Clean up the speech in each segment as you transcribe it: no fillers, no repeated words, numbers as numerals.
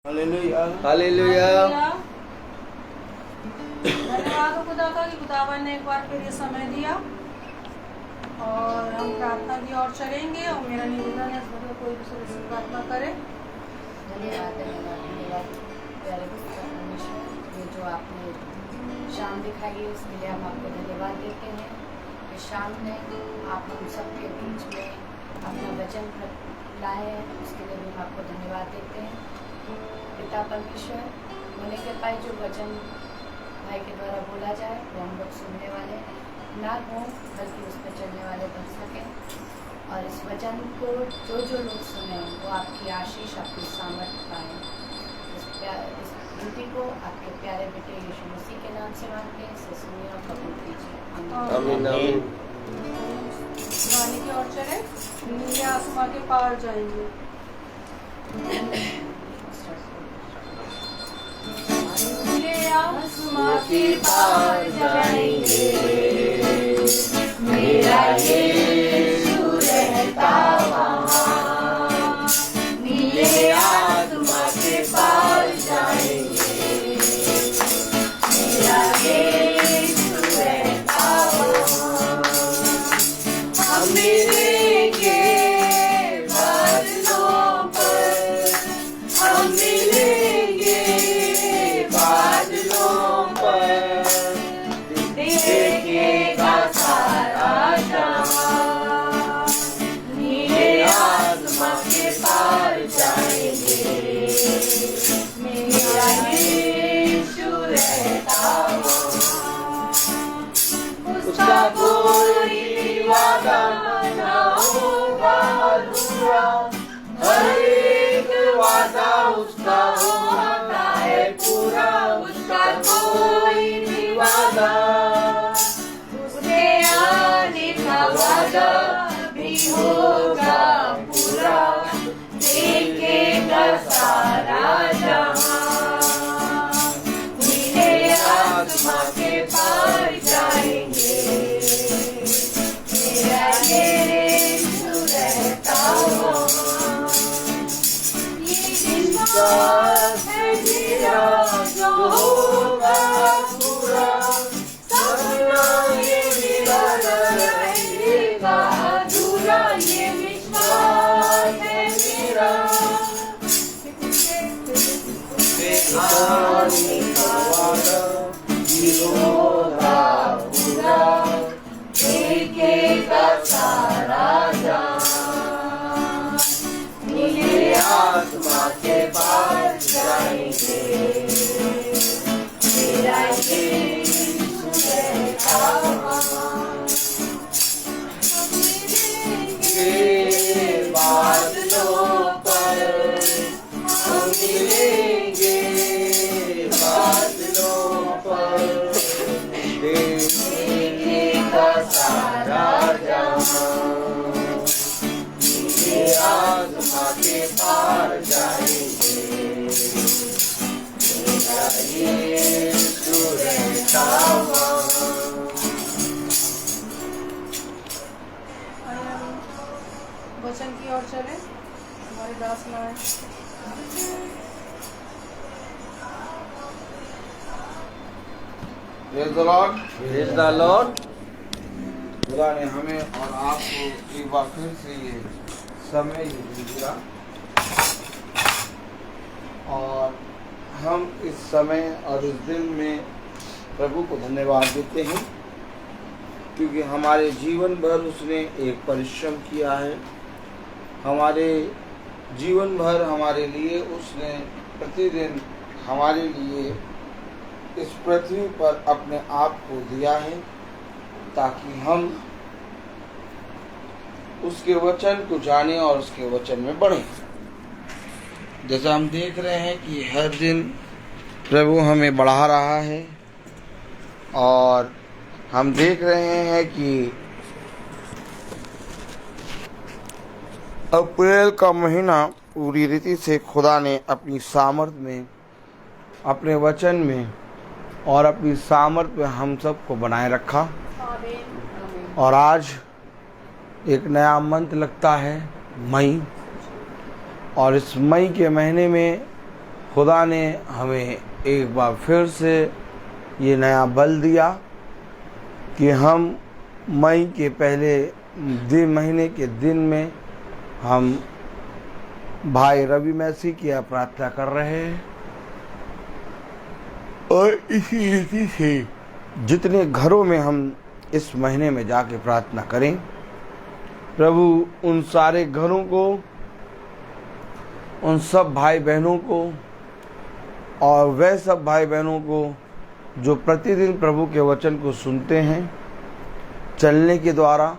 Hallelujah hallelujah. धन्यवाद हो खुदा का कि खुदावन ने एक बार फिर ये समय दिया और हम प्रार्थना की ओर चलेंगे। और मेरा निवेदन है इसमें कोई दूसरे से प्रार्थना करे। धन्यवाद धन्यवाद धन्यवाद प्यारे परमेश्वर, ये जो आपने शाम दिखाई है उसके लिए हम आपको धन्यवाद देते हैं। इस शाम में आप हम सबके बीच में अपना वचन लाए हैं, उसके लिए भी हम आपको धन्यवाद देते हैं। पिता परमेश्वर, होने के पाए जो वचन भाई के द्वारा बोला जाए वो हम लोग सुनने वाले ना हो, बल्कि उस पर चलने वाले बन सकें। और इस वचन को जो लोग सुने वो आपकी आशीष, आपकी सामर्थ पाएँ। इस ड्यूटी को आपके प्यारे बेटे यीशु मसीह के नाम से मांगते हैं, इसे सुनिए और कबूल कीजिए। आमीन आमीन। गाने की ओर चले। नीले आसमां के पार जाएंगे। नीले आसमां के पार जाएंगे, मेरा यीशु रहता वहाँ। नीले आसमां के पार जाएंगे, मेरा यीशु रहता वहाँ। हम मिलेंगे बादलों पर, हम मिलेंगे बादलों पर, देखेगा सारा जहां। नीले आसमां के पार जाएंगे, मेरा यीशु रहता वहाँ। उसका कोई वादा ना होगा अधूरा, हर एक वादा उसका होता है पूरा। उसका कोई भी वादा, उसके आने का वादा भी होगा पूरा, देखेगा सारा जहां। नीले आसमां के पार जाएंगे, मेरा यीशु रहता वहाँ। ये विश्वास है मेरा जो होगा पूरा, सपना ये मेरा रहेगा अधूरा। ये विश्वास है मेरा, आने का वादा भी होगा पूरा, देखेगा सारा जहां। नीले आसमां के पार जाएंगे, मेरा यीशु रहता वहाँ। हम मिलेंगे बादलों पर, हम मिलेंगे बादलों पर, देखेगा सारा जहां। नीले आसमां के पार जाएंगे, मेरा यीशु रहता वहाँ। वचन की ओर चले। हमारे Das Narayan praise the lord. Praise the lord. खुदा ने हमें और आपको एक बार फिर से ये समय दिया और हम इस समय और इस दिन में प्रभु को धन्यवाद देते हैं, क्योंकि हमारे जीवन भर उसने एक परिश्रम किया है। हमारे जीवन भर हमारे लिए उसने प्रतिदिन हमारे लिए इस पृथ्वी पर अपने आप को दिया है, ताकि हम उसके वचन को जानें और उसके वचन में बढ़ें। जैसा हम देख रहे हैं कि हर दिन प्रभु हमें बढ़ा रहा है और हम देख रहे हैं कि अप्रैल का महीना पूरी रीति से खुदा ने अपनी सामर्थ्य में, अपने वचन में और अपनी सामर्थ्य में हम सबको बनाए रखा। और आज एक नया मंथ लगता है मई, और इस मई के महीने में खुदा ने हमें एक बार फिर से ये नया बल दिया कि हम मई के पहले महीने के दिन में हम भाई रवि मैसी की प्रार्थना कर रहे हैं। और इसी रीति से जितने घरों में हम इस महीने में जाके प्रार्थना करें, प्रभु उन सारे घरों को, उन सब भाई बहनों को और वह सब भाई बहनों को जो प्रतिदिन प्रभु के वचन को सुनते हैं, चलने के द्वारा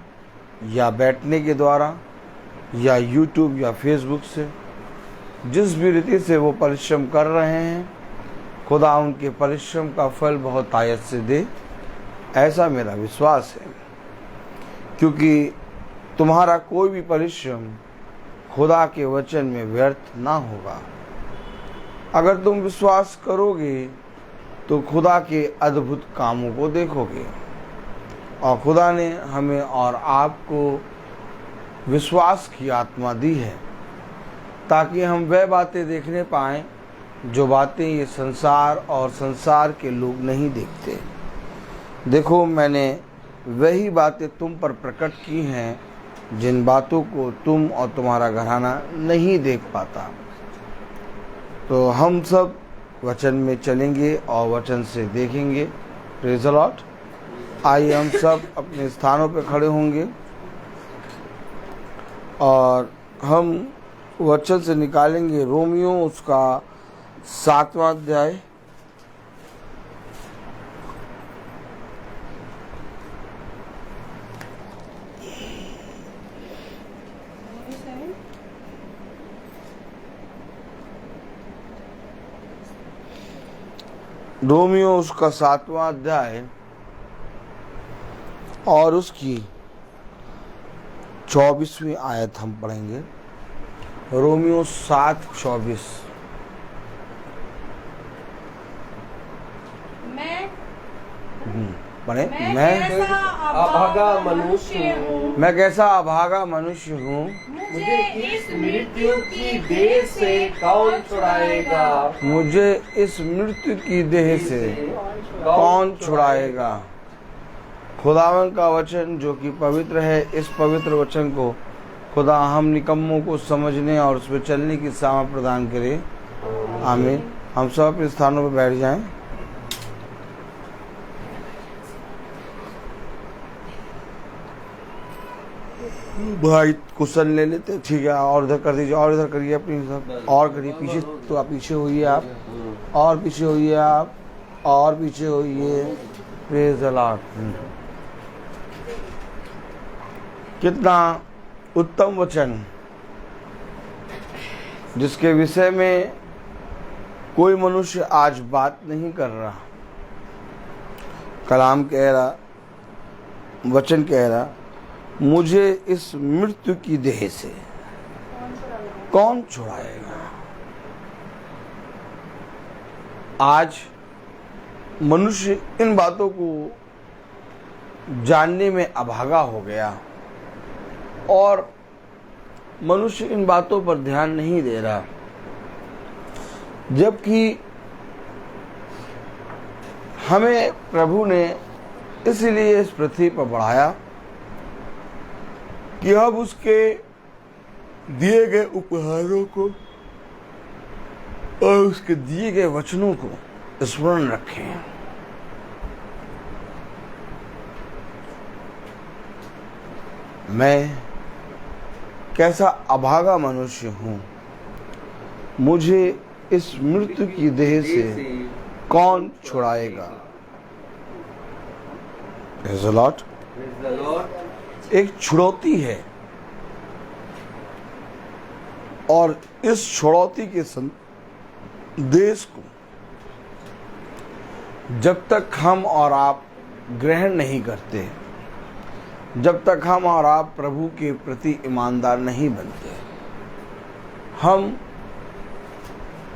या बैठने के द्वारा या यूट्यूब या फेसबुक से, जिस भी रीति से वो परिश्रम कर रहे हैं, खुदा उनके परिश्रम का फल बहुत आयत से दे, ऐसा मेरा विश्वास है। क्योंकि तुम्हारा कोई भी परिश्रम खुदा के वचन में व्यर्थ ना होगा। अगर तुम विश्वास करोगे तो खुदा के अद्भुत कामों को देखोगे। और खुदा ने हमें और आपको विश्वास की आत्मा दी है ताकि हम वह बातें देखने पाएं जो बातें ये संसार और संसार के लोग नहीं देखते। देखो, मैंने वही बातें तुम पर प्रकट की हैं जिन बातों को तुम और तुम्हारा घराना नहीं देख पाता। तो हम सब वचन में चलेंगे और वचन से देखेंगे। Praise the Lord. आइए हम सब अपने स्थानों पर खड़े होंगे और हम वचन से निकालेंगे रोमियो उसका 7वां अध्याय। रोमियो उसका 7वां अध्याय और उसकी 24वीं आयत हम पढ़ेंगे। रोमियो 7:24। पढ़े। मैं अभागा मनुष्य हूँ। मैं कैसा अभागा मनुष्य हूँ। मुझे इस मृत्यु की देह से कौन छुड़ाएगा। मुझे इस मृत्यु की देह से कौन छुड़ाएगा। खुदावन का वचन जो कि पवित्र है, इस पवित्र वचन को खुदा हम निकम्मों को समझने और उस पर चलने की सामर्थ प्रदान करे। आमीन। हम सब अपने स्थानों पर बैठ जाएं। भाई कुशन ले लेते, ठीक है। और इधर कर दीजिए, और इधर करिए अपनी सब, और करिए पीछे। तो आप पीछे होइए, आप और पीछे होइए, आप और पीछे होइए। Praise the Lord. कितना उत्तम वचन जिसके विषय में कोई मनुष्य आज बात नहीं कर रहा। कलाम कह रहा, वचन कह रहा, मुझे इस मृत्यु की देह से कौन छुड़ाएगा। आज मनुष्य इन बातों को जानने में अभागा हो गया और मनुष्य इन बातों पर ध्यान नहीं दे रहा, जबकि हमें प्रभु ने इसलिए इस पृथ्वी पर बढ़ाया कि हम उसके दिए गए उपहारों को और उसके दिए गए वचनों को स्मरण रखें। मैं कैसा अभागा मनुष्य हूँ। मुझे इस मृत्यु की देह से कौन छुड़ाएगा। Praise the Lord. एक छुड़ौती है और इस छुड़ौती के संदेश को जब तक हम और आप ग्रहण नहीं करते, जब तक हम और आप प्रभु के प्रति ईमानदार नहीं बनते, हम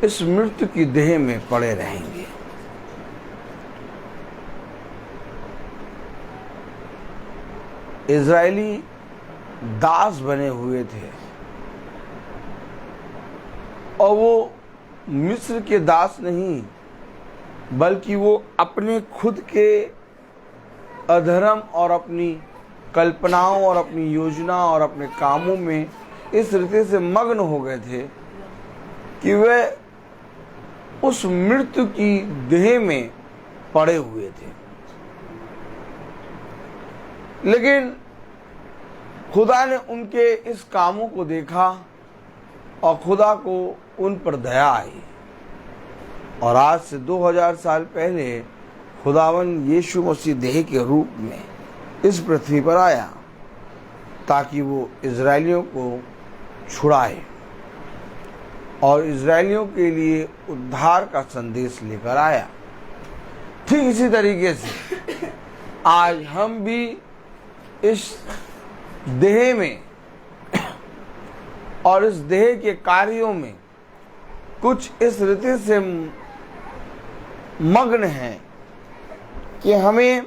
इस मृत्यु की देह में पड़े रहेंगे। इज़राइली दास बने हुए थे और वो मिस्र के दास नहीं, बल्कि वो अपने खुद के अधर्म और अपनी कल्पनाओं और अपनी योजना और अपने कामों में इस रीति से मग्न हो गए थे कि वे उस मृत्यु की देह में पड़े हुए थे। लेकिन खुदा ने उनके इस कामों को देखा और खुदा को उन पर दया आई, और आज से 2000 साल पहले खुदावन यीशु मसीह देह के रूप में इस पृथ्वी पर आया ताकि वो इजरायलियों को छुड़ाए और इजरायलियों के लिए उद्धार का संदेश लेकर आया। ठीक इसी तरीके से आज हम भी इस देह में और इस देह के कार्यों में कुछ इस रीति से मग्न हैं कि हमें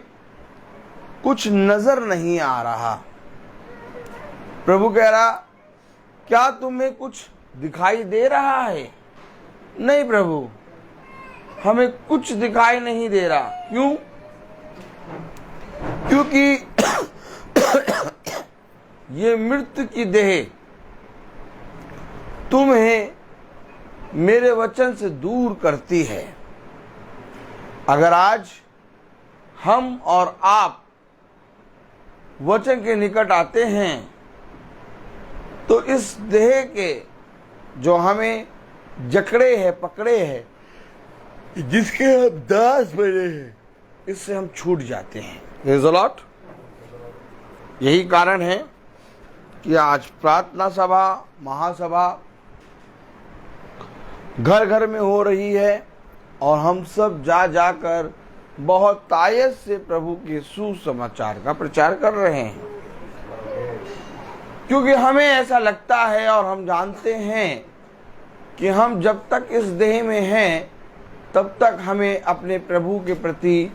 कुछ नजर नहीं आ रहा। प्रभु कह रहा, क्या तुम्हें कुछ दिखाई दे रहा है? नहीं प्रभु, हमें कुछ दिखाई नहीं दे रहा। क्यों? क्योंकि ये मृत्यु की देह तुम्हें मेरे वचन से दूर करती है। अगर आज हम और आप वचन के निकट आते हैं तो इस देह के जो हमें जकड़े हैं, पकड़े हैं, जिसके हम दास बने हैं, इससे हम छूट जाते हैं। Praise the Lord. यही कारण है कि आज प्रार्थना सभा, महासभा घर घर में हो रही है और हम सब जा जाकर बहुत तायत से प्रभु के सुसमाचार का प्रचार कर रहे हैं, क्योंकि हमें ऐसा लगता है और हम जानते हैं कि हम जब तक इस देह में हैं तब तक हमें अपने प्रभु के प्रति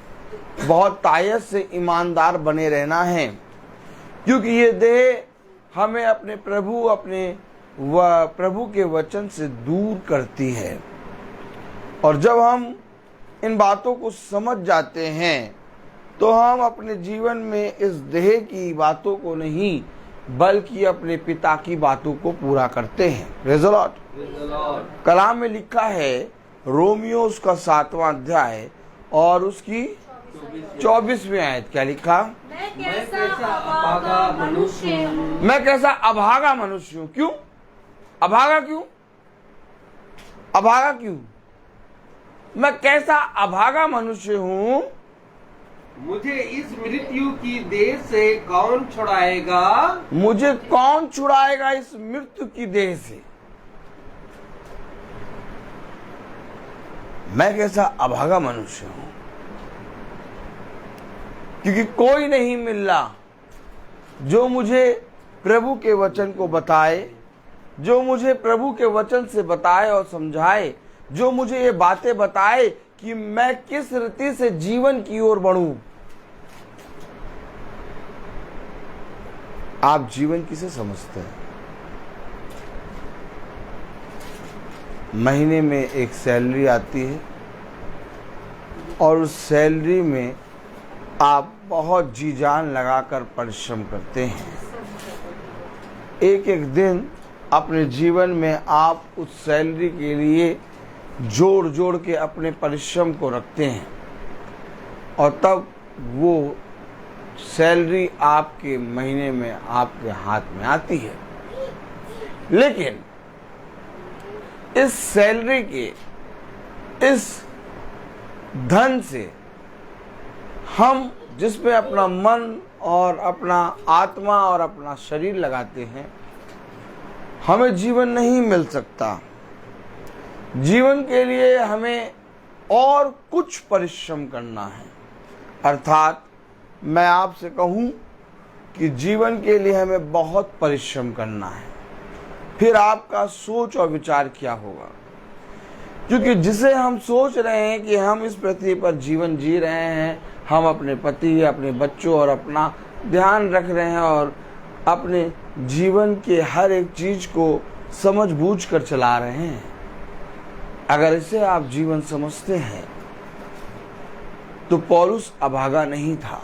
बहुत तायत से ईमानदार बने रहना है, क्योंकि ये देह हमें अपने प्रभु के वचन से दूर करती है। और जब हम इन बातों को समझ जाते हैं तो हम अपने जीवन में इस देह की बातों को नहीं बल्कि अपने पिता की बातों को पूरा करते हैं। Praise the Lord. कलाम में लिखा है, रोमियो उसका 7वां अध्याय और उसकी 24वीं आयत, क्या लिखा? मैं कैसा अभागा मनुष्य हूँ। मैं कैसा अभागा मनुष्य हूँ। क्यों अभागा? क्यों अभागा? क्यों मैं कैसा अभागा मनुष्य हूँ? मुझे इस मृत्यु की देह से कौन छुड़ाएगा? मुझे कौन छुड़ाएगा इस मृत्यु की देह से? मैं कैसा अभागा मनुष्य हूं, क्योंकि कोई नहीं मिल रहा जो मुझे प्रभु के वचन को बताए, जो मुझे प्रभु के वचन से बताए और समझाए, जो मुझे ये बातें बताए कि मैं किस रीति से जीवन की ओर बढ़ूं। आप जीवन किसे समझते हैं? महीने में एक सैलरी आती है और उस सैलरी में आप बहुत जी जान लगाकर परिश्रम करते हैं। एक एक दिन अपने जीवन में आप उस सैलरी के लिए जोड़ जोड़ के अपने परिश्रम को रखते हैं और तब वो सैलरी आपके महीने में आपके हाथ में आती है। लेकिन इस सैलरी के, इस धन से हम जिसमें अपना मन और अपना आत्मा और अपना शरीर लगाते हैं, हमें जीवन नहीं मिल सकता। जीवन के लिए हमें और कुछ परिश्रम करना है। अर्थात मैं आपसे कहूं कि जीवन के लिए हमें बहुत परिश्रम करना है। फिर आपका सोच और विचार क्या होगा? क्योंकि जिसे हम सोच रहे हैं कि हम इस पृथ्वी पर जीवन जी रहे हैं, हम अपने पति, अपने बच्चों और अपना ध्यान रख रहे हैं और अपने जीवन के हर एक चीज को समझ बूझ कर चला रहे हैं, अगर इसे आप जीवन समझते हैं तो पौलुस अभागा नहीं था,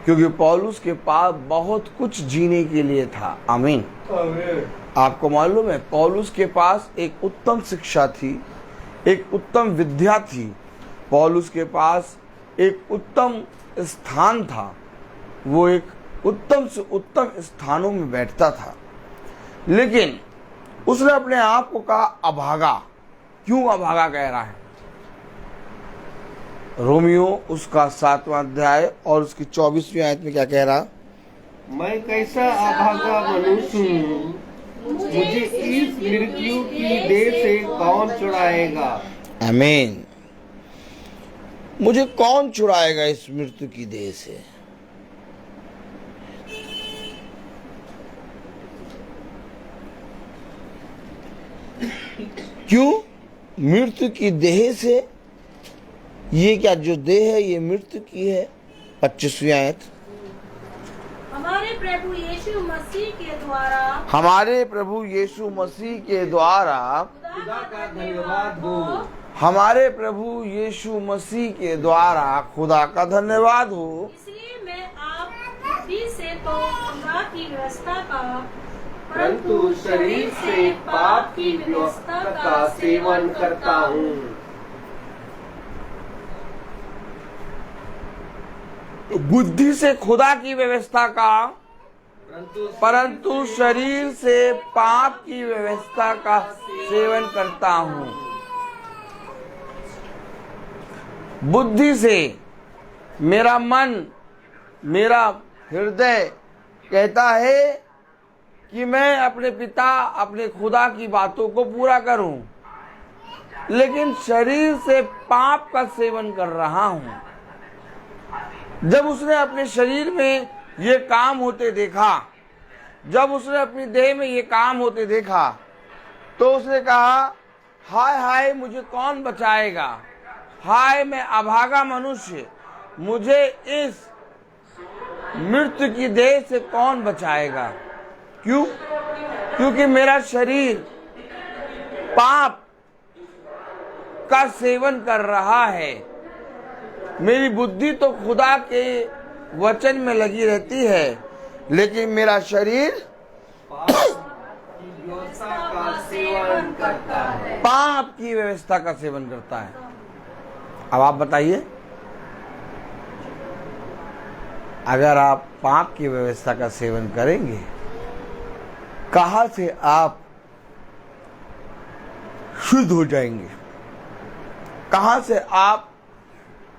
क्योंकि पौलुस के पास बहुत कुछ जीने के लिए था। आमीन। आपको मालूम है, पौलुस के पास एक उत्तम शिक्षा थी, एक उत्तम विद्या थी, पौलुस के पास एक उत्तम स्थान था, वो एक उत्तम से उत्तम स्थानों में बैठता था, लेकिन उसने अपने आप को कहा अभागा। क्यों अभागा कह रहा है? रोमियो उसका 7वां अध्याय और उसकी 24वीं आयत में क्या कह रहा? मैं कैसा अभागा मनुष्य हूँ, मुझे इस मृत्यु की देह से कौन छुड़ाएगा। आमीन। मुझे कौन छुड़ाएगा इस मृत्यु की देह से? क्यों मृत्यु की देह से? ये क्या जो देह है ये मृत्यु की है। 25वीं आयत, हमारे प्रभु यीशु मसीह के द्वारा, हमारे प्रभु यीशु मसीह के द्वारा, खुदा का धन्यवाद हो। हमारे प्रभु यीशु मसीह के द्वारा खुदा का धन्यवाद हो। इसलिए मैं आप भी से तो खुदा की व्यवस्था का, परंतु शरीर से पाप की व्यवस्था का सेवन करता हूँ। बुद्धि से खुदा की व्यवस्था का, परंतु शरीर से पाप की व्यवस्था का सेवन करता हूँ। बुद्धि से मेरा मन, मेरा हृदय कहता है कि मैं अपने पिता, अपने खुदा की बातों को पूरा करूं, लेकिन शरीर से पाप का सेवन कर रहा हूं। जब उसने अपने शरीर में ये काम होते देखा, जब उसने अपनी देह में ये काम होते देखा, तो उसने कहा हाय हाय मुझे कौन बचाएगा, हाय मैं अभागा मनुष्य, मुझे इस मृत्यु की देह से कौन बचाएगा। क्यों? क्योंकि मेरा शरीर पाप का सेवन कर रहा है। मेरी बुद्धि तो खुदा के वचन में लगी रहती है, लेकिन मेरा शरीर पाप की व्यवस्था का सेवन करता है। पाप की व्यवस्था का सेवन करता है। अब आप बताइए, अगर आप पाप की व्यवस्था का सेवन करेंगे, कहां से आप शुद्ध हो जाएंगे? कहां से आप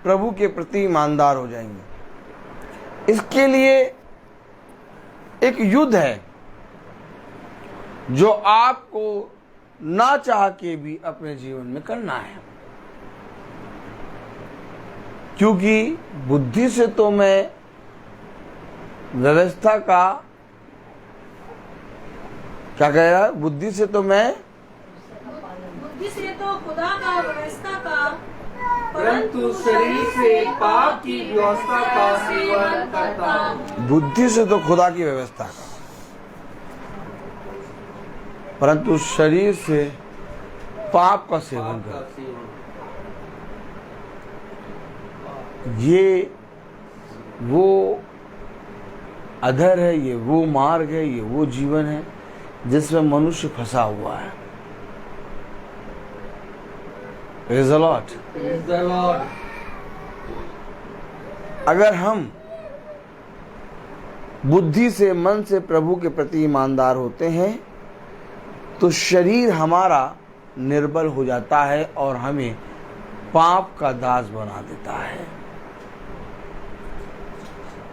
प्रभु के प्रति ईमानदार हो जाएंगे? इसके लिए एक युद्ध है जो आपको ना चाह के भी अपने जीवन में करना है, क्योंकि बुद्धि से तो मैं व्यवस्था का, क्या कह रहा है? बुद्धि से तो मैं, बुद्धि से तो खुदा का व्यवस्था का, परंतु शरीर से पाप की व्यवस्था का सेवन करता हूँ। बुद्धि से तो खुदा की व्यवस्था का, परंतु शरीर से पाप का सेवन पाप का करता। सेवन। ये वो अधर है, ये वो मार्ग है, ये वो जीवन है जिसमें मनुष्य फंसा हुआ है। Praise the Lord। Praise the Lord। अगर हम बुद्धि से, मन से प्रभु के प्रति ईमानदार होते हैं तो शरीर हमारा निर्बल हो जाता है और हमें पाप का दास बना देता है।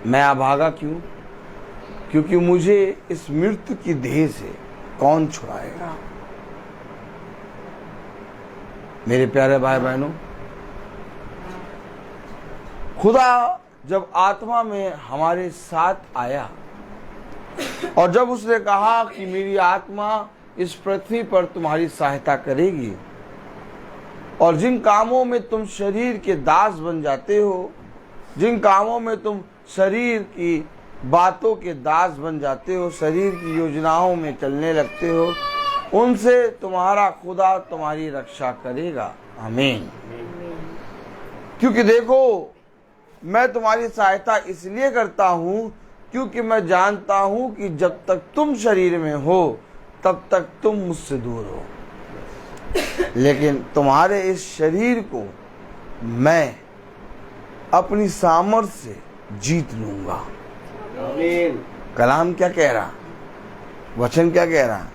मैं अभागा क्यों? क्योंकि मुझे इस मृत्यु की देह से कौन छुड़ाएगा। मेरे प्यारे भाई बहनों, खुदा जब आत्मा में हमारे साथ आया और जब उसने कहा कि मेरी आत्मा इस पृथ्वी पर तुम्हारी सहायता करेगी, और जिन कामों में तुम शरीर के दास बन जाते हो, जिन कामों में तुम शरीर की बातों के दास बन जाते हो, शरीर की योजनाओं में चलने लगते हो, उनसे तुम्हारा खुदा तुम्हारी रक्षा करेगा। आमीन। क्योंकि देखो, मैं तुम्हारी सहायता इसलिए करता हूँ क्योंकि मैं जानता हूँ कि जब तक तुम शरीर में हो तब तक तुम मुझसे दूर हो, लेकिन तुम्हारे इस शरीर को मैं अपनी सामर्थ्य से जीत लूंगा। आमीन। कलाम क्या कह रहा, वचन क्या कह रहा?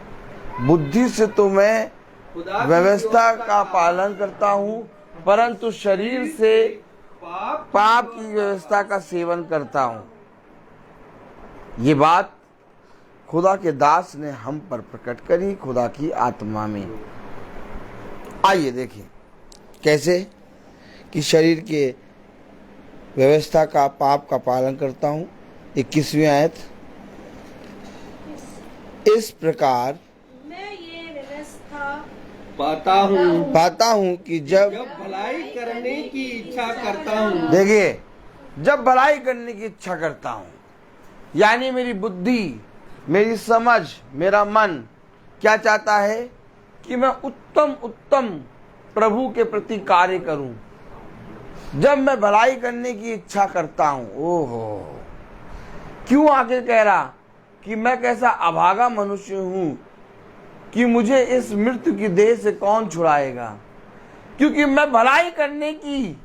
बुद्धि से तो मैं व्यवस्था का पालन करता हूँ, परंतु शरीर से पाप की व्यवस्था का सेवन करता हूँ। ये बात खुदा के दास ने हम पर प्रकट करी, खुदा की आत्मा में। आइए देखें कैसे कि शरीर के व्यवस्था का पाप का पालन करता हूँ। 21वीं आयत, इस प्रकार मैं ये व्यवस्था पाता हूँ कि जब भलाई करने की इच्छा करता हूँ। देखिए, जब भलाई करने की इच्छा करता हूँ, यानी मेरी बुद्धि, मेरी समझ, मेरा मन क्या चाहता है कि मैं उत्तम प्रभु के प्रति कार्य करूं। जब मैं भलाई करने की इच्छा करता हूं, ओहो, क्यों आगे कह रहा कि मैं कैसा अभागा मनुष्य हूं कि मुझे इस मृत्यु की देह से कौन छुड़ाएगा। क्योंकि मैं भलाई करने की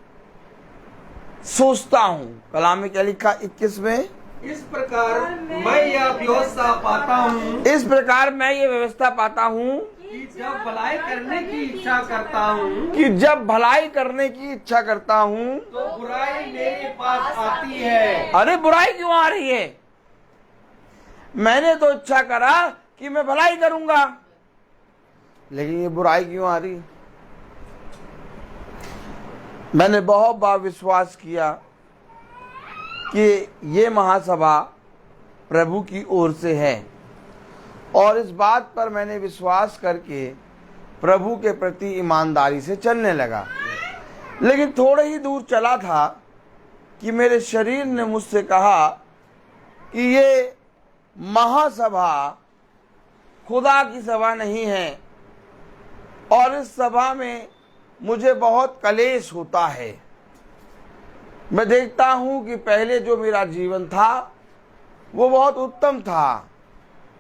सोचता हूं। कलाम में क्या लिखा 21 में, इस प्रकार मैं यह व्यवस्था पाता हूँ, इस प्रकार मैं ये व्यवस्था पाता हूँ कि जब भलाई करने की इच्छा करता हूँ, कि जब भलाई करने की इच्छा करता हूँ तो बुराई मेरे पास आती है। अरे बुराई क्यों आ रही है? मैंने तो इच्छा करा कि मैं भलाई करूंगा, लेकिन ये बुराई क्यों आ रही? मैंने बहुत बार विश्वास किया कि ये महासभा प्रभु की ओर से है, और इस बात पर मैंने विश्वास करके प्रभु के प्रति ईमानदारी से चलने लगा। लेकिन थोड़े ही दूर चला था कि मेरे शरीर ने मुझसे कहा कि ये महासभा खुदा की सभा नहीं है, और इस सभा में मुझे बहुत कलेश होता है। मैं देखता हूँ कि पहले जो मेरा जीवन था वो बहुत उत्तम था,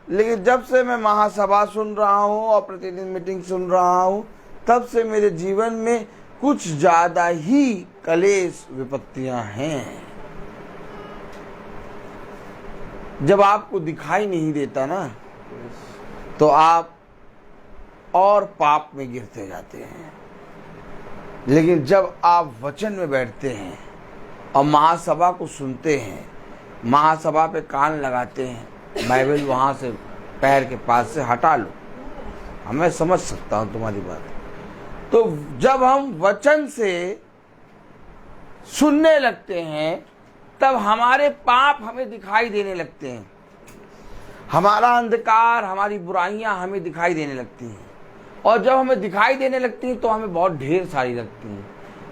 लेकिन जब से मैं महासभा सुन रहा हूँ और प्रतिदिन मीटिंग सुन रहा हूँ, तब से मेरे जीवन में कुछ ज्यादा ही कलेश विपत्तियां हैं। जब आपको दिखाई नहीं देता ना, तो आप और पाप में गिरते जाते हैं। लेकिन जब आप वचन में बैठते हैं और महासभा को सुनते हैं, महासभा पे कान लगाते हैं, बाइबल वहाँ से पैर के पास से हटा लो, मैं समझ सकता हूँ तुम्हारी बात। तो जब हम वचन से सुनने लगते हैं, तब हमारे पाप हमें दिखाई देने लगते हैं, हमारा अंधकार, हमारी बुराइयां हमें दिखाई देने लगती हैं। और जब हमें दिखाई देने लगती हैं तो हमें बहुत ढेर सारी लगती हैं,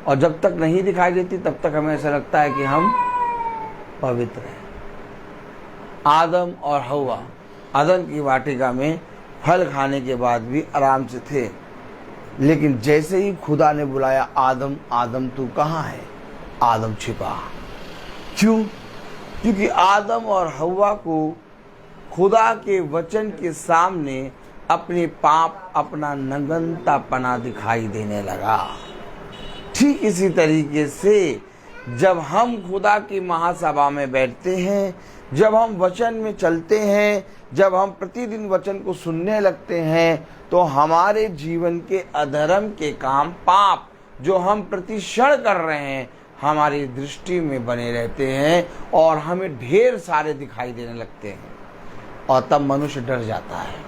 और जब तक नहीं दिखाई देती तब तक हमें ऐसा लगता है कि हम पवित्र हैं। आदम और हव्वा अदन की वाटिका में फल खाने के बाद भी आराम से थे, लेकिन जैसे ही खुदा ने बुलाया, आदम आदम तू कहाँ है, आदम छिपा। क्यों? क्योंकि आदम और हव्वा को खुदा के वचन के सामने अपने पाप, अपना नंगनतापना दिखाई देने लगा। ठीक इसी तरीके से जब हम खुदा की महासभा में बैठते हैं, जब हम वचन में चलते हैं, जब हम प्रतिदिन वचन को सुनने लगते हैं, तो हमारे जीवन के अधर्म के काम, पाप जो हम प्रतिक्षण कर रहे हैं, हमारी दृष्टि में बने रहते हैं और हमें ढेर सारे दिखाई देने लगते हैं, और तब मनुष्य डर जाता है।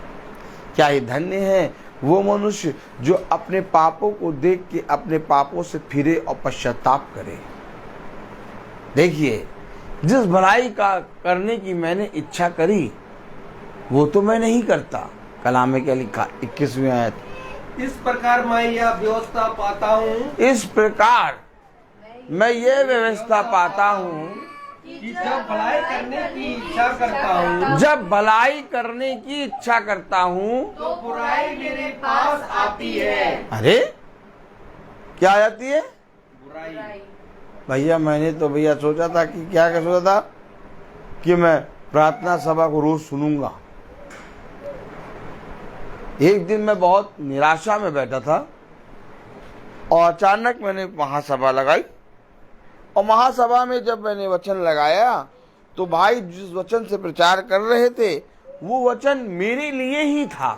क्या ये धन्य है वो मनुष्य जो अपने पापों को देख के अपने पापों से फिरे और पश्चाताप करे। देखिए, जिस भलाई का करने की मैंने इच्छा करी वो तो मैं नहीं करता। कलाम में क्या लिखा 21वीं आयत, इस प्रकार मैं यह व्यवस्था पाता हूँ, इस प्रकार मैं ये व्यवस्था पाता हूँ कि जब भलाई करने की इच्छा करता हूँ जब भलाई करने की इच्छा करता हूँ तो बुराई मेरे पास आती है। अरे क्या आ जाती है बुराई। भैया? मैंने तो भैया सोचा था कि क्या सोचा था कि मैं प्रार्थना सभा को रोज सुनूंगा। एक दिन मैं बहुत निराशा में बैठा था और अचानक मैंने महासभा लगाई और महासभा में जब मैंने वचन लगाया तो भाई जिस वचन से प्रचार कर रहे थे वो वचन मेरे लिए ही था।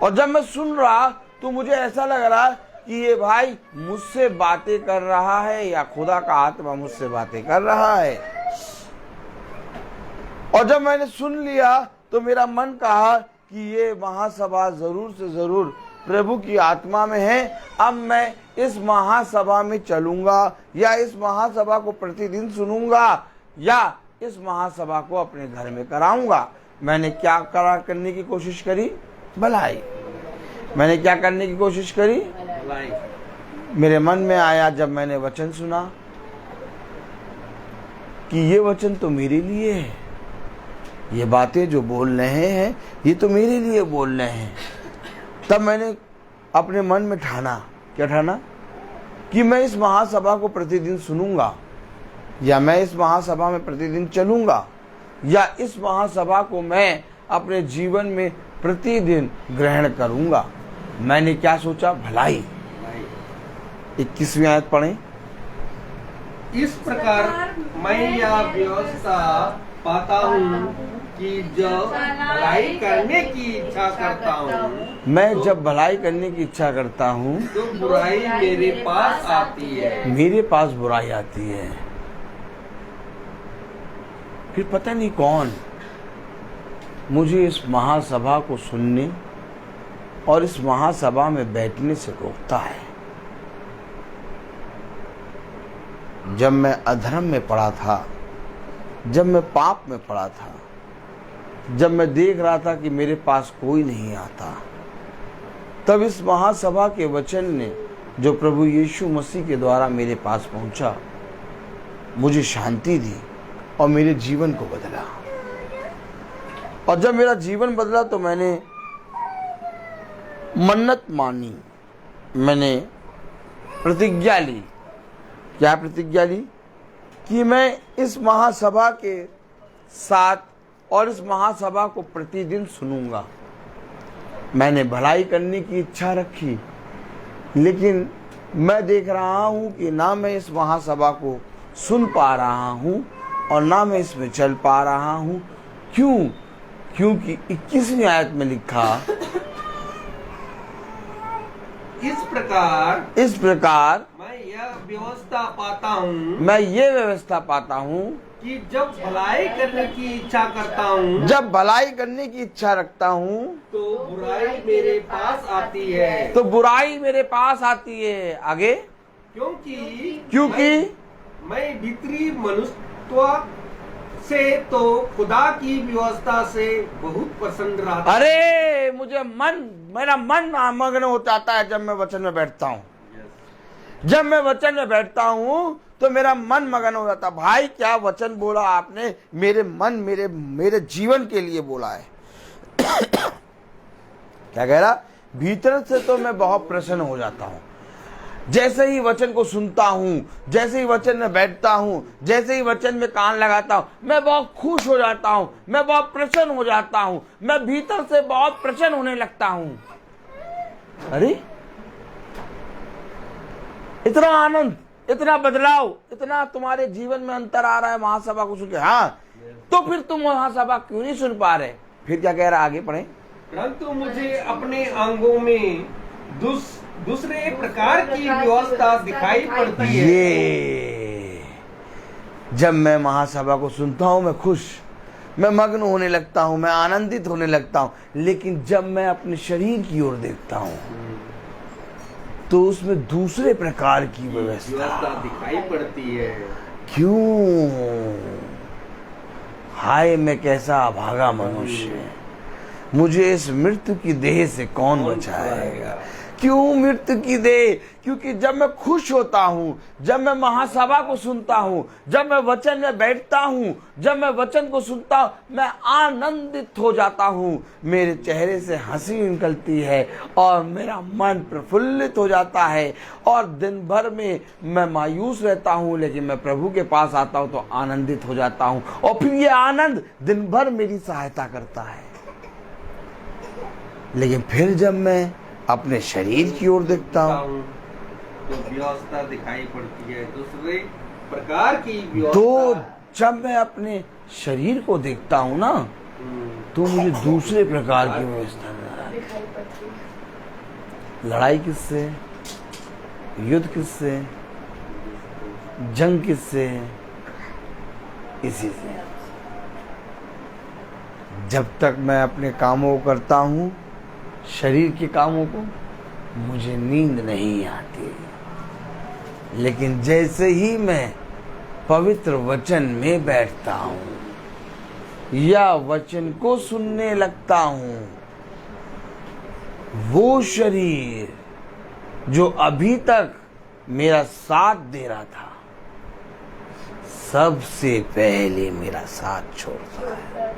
और जब मैं सुन रहा तो मुझे ऐसा लग रहा कि ये भाई मुझसे बातें कर रहा है या खुदा का आत्मा मुझसे बातें कर रहा है। और जब मैंने सुन लिया तो मेरा मन कहा कि ये महासभा जरूर से जरूर प्रभु की आत्मा में है। अब मैं इस महासभा में चलूंगा या इस महासभा को प्रतिदिन सुनूंगा या इस महासभा को अपने घर में कराऊंगा। मैंने क्या करने की कोशिश करी? भलाई। मैंने क्या करने की कोशिश करी? भलाई। मेरे मन में आया जब मैंने वचन सुना कि ये वचन तो मेरे लिए है, ये बातें जो बोल रहे हैं ये तो मेरे लिए बोल रहे हैं। तब मैंने अपने मन में ठाना, क्या ठाना? कि मैं इस महासभा को प्रतिदिन सुनूंगा या मैं इस महासभा में प्रतिदिन चलूंगा या इस महासभा को मैं अपने जीवन में प्रतिदिन ग्रहण करूंगा। मैंने क्या सोचा? भलाई। 21वीं आयत पढ़ें। इस प्रकार मैं यह व्यवस्था पाता हूँ कि जब भलाई करने की इच्छा करता हूँ मैं जब भलाई करने की इच्छा करता हूँ तो बुराई मेरे पास आती है। मेरे पास बुराई आती है। फिर पता नहीं कौन मुझे इस महासभा को सुनने और इस महासभा में बैठने से रोकता है। जब मैं अधर्म में पड़ा था, जब मैं पाप में पड़ा था, जब मैं देख रहा था कि मेरे पास कोई नहीं आता, तब इस महासभा के वचन ने जो प्रभु यीशु मसीह के द्वारा मेरे पास पहुंचा मुझे शांति दी और मेरे जीवन को बदला। और जब मेरा जीवन बदला तो मैंने मन्नत मानी, मैंने प्रतिज्ञा ली। क्या प्रतिज्ञा ली? कि मैं इस महासभा के साथ और इस महासभा को प्रतिदिन सुनूंगा। मैंने भलाई करने की इच्छा रखी, लेकिन मैं देख रहा हूं कि ना मैं इस महासभा को सुन पा रहा हूं और ना मैं इसमें चल पा रहा हूं। क्यों? क्योंकि 21वीं आयत में लिखा, इस प्रकार मैं यह व्यवस्था पाता हूँ, मैं ये व्यवस्था पाता हूँ कि जब भलाई करने की इच्छा करता हूँ, जब भलाई करने की इच्छा रखता हूँ तो बुराई मेरे पास आती है। तो बुराई मेरे पास आती है। आगे, क्योंकि मैं भीतरी मनुष्यत्व से तो खुदा की व्यवस्था से बहुत पसंद रहा। अरे मेरा मन मग्न हो जाता है जब मैं वचन में बैठता हूँ। जब मैं वचन में बैठता हूँ तो मेरा मन मगन हो जाता। भाई क्या वचन बोला आपने? मेरे जीवन के लिए बोला है। क्या कह रहा? भीतर से तो मैं बहुत प्रसन्न हो जाता हूँ। जैसे ही वचन को सुनता हूँ, जैसे ही वचन में बैठता हूँ, जैसे ही वचन में कान लगाता हूँ, मैं बहुत खुश हो जाता हूँ, मैं बहुत प्रसन्न हो जाता हूँ, मैं भीतर से बहुत प्रसन्न होने लगता हूँ। अरे इतना आनंद, इतना बदलाव, इतना तुम्हारे जीवन में अंतर आ रहा है महासभा को सुन के। हाँ, तो फिर तुम महासभा क्यों नहीं सुन पा रहे? फिर क्या कह रहा? आगे पढ़े। परंतु मुझे अपने अंगों में दूसरे प्रकार की व्यवस्था दिखाई पड़ती है। ये जब मैं महासभा को सुनता हूँ मैं खुश, मैं मग्न होने लगता हूँ, मैं आनंदित होने लगता हूँ। लेकिन जब मैं अपने शरीर की ओर देखता हूँ तो उसमें दूसरे प्रकार की व्यवस्था दिखाई पड़ती है। क्यों? हाय मैं कैसा अभागा मनुष्य, मुझे इस मृत्यु की देह से कौन बचाएगा? क्यों मृत्यु की देह? क्योंकि जब मैं खुश होता हूँ, जब मैं महासभा को सुनता हूँ, जब मैं वचन में बैठता हूँ, जब मैं वचन को सुनता हूँ, मैं आनंदित हो जाता हूँ। मेरे चेहरे से हंसी निकलती है और मेरा मन प्रफुल्लित हो जाता है। और दिन भर में मैं मायूस रहता हूँ, लेकिन मैं प्रभु के पास आता हूँ तो आनंदित हो जाता हूँ। और फिर ये आनंद दिन भर मेरी सहायता करता है। लेकिन फिर जब मैं अपने शरीर की ओर देखता हूँ तो व्यवस्था दिखाई पड़ती है, दूसरे प्रकार की व्यवस्था। तो जब मैं अपने शरीर को देखता हूँ ना, तो मुझे दूसरे प्रकार की व्यवस्था नजर आती है। लड़ाई किससे, युद्ध किससे, जंग किससे? इसी से। जब तक मैं अपने कामों को करता हूँ, शरीर के कामों को, मुझे नींद नहीं आती। लेकिन जैसे ही मैं पवित्र वचन में बैठता हूँ या वचन को सुनने लगता हूँ, वो शरीर जो अभी तक मेरा साथ दे रहा था, सबसे पहले मेरा साथ छोड़ता है।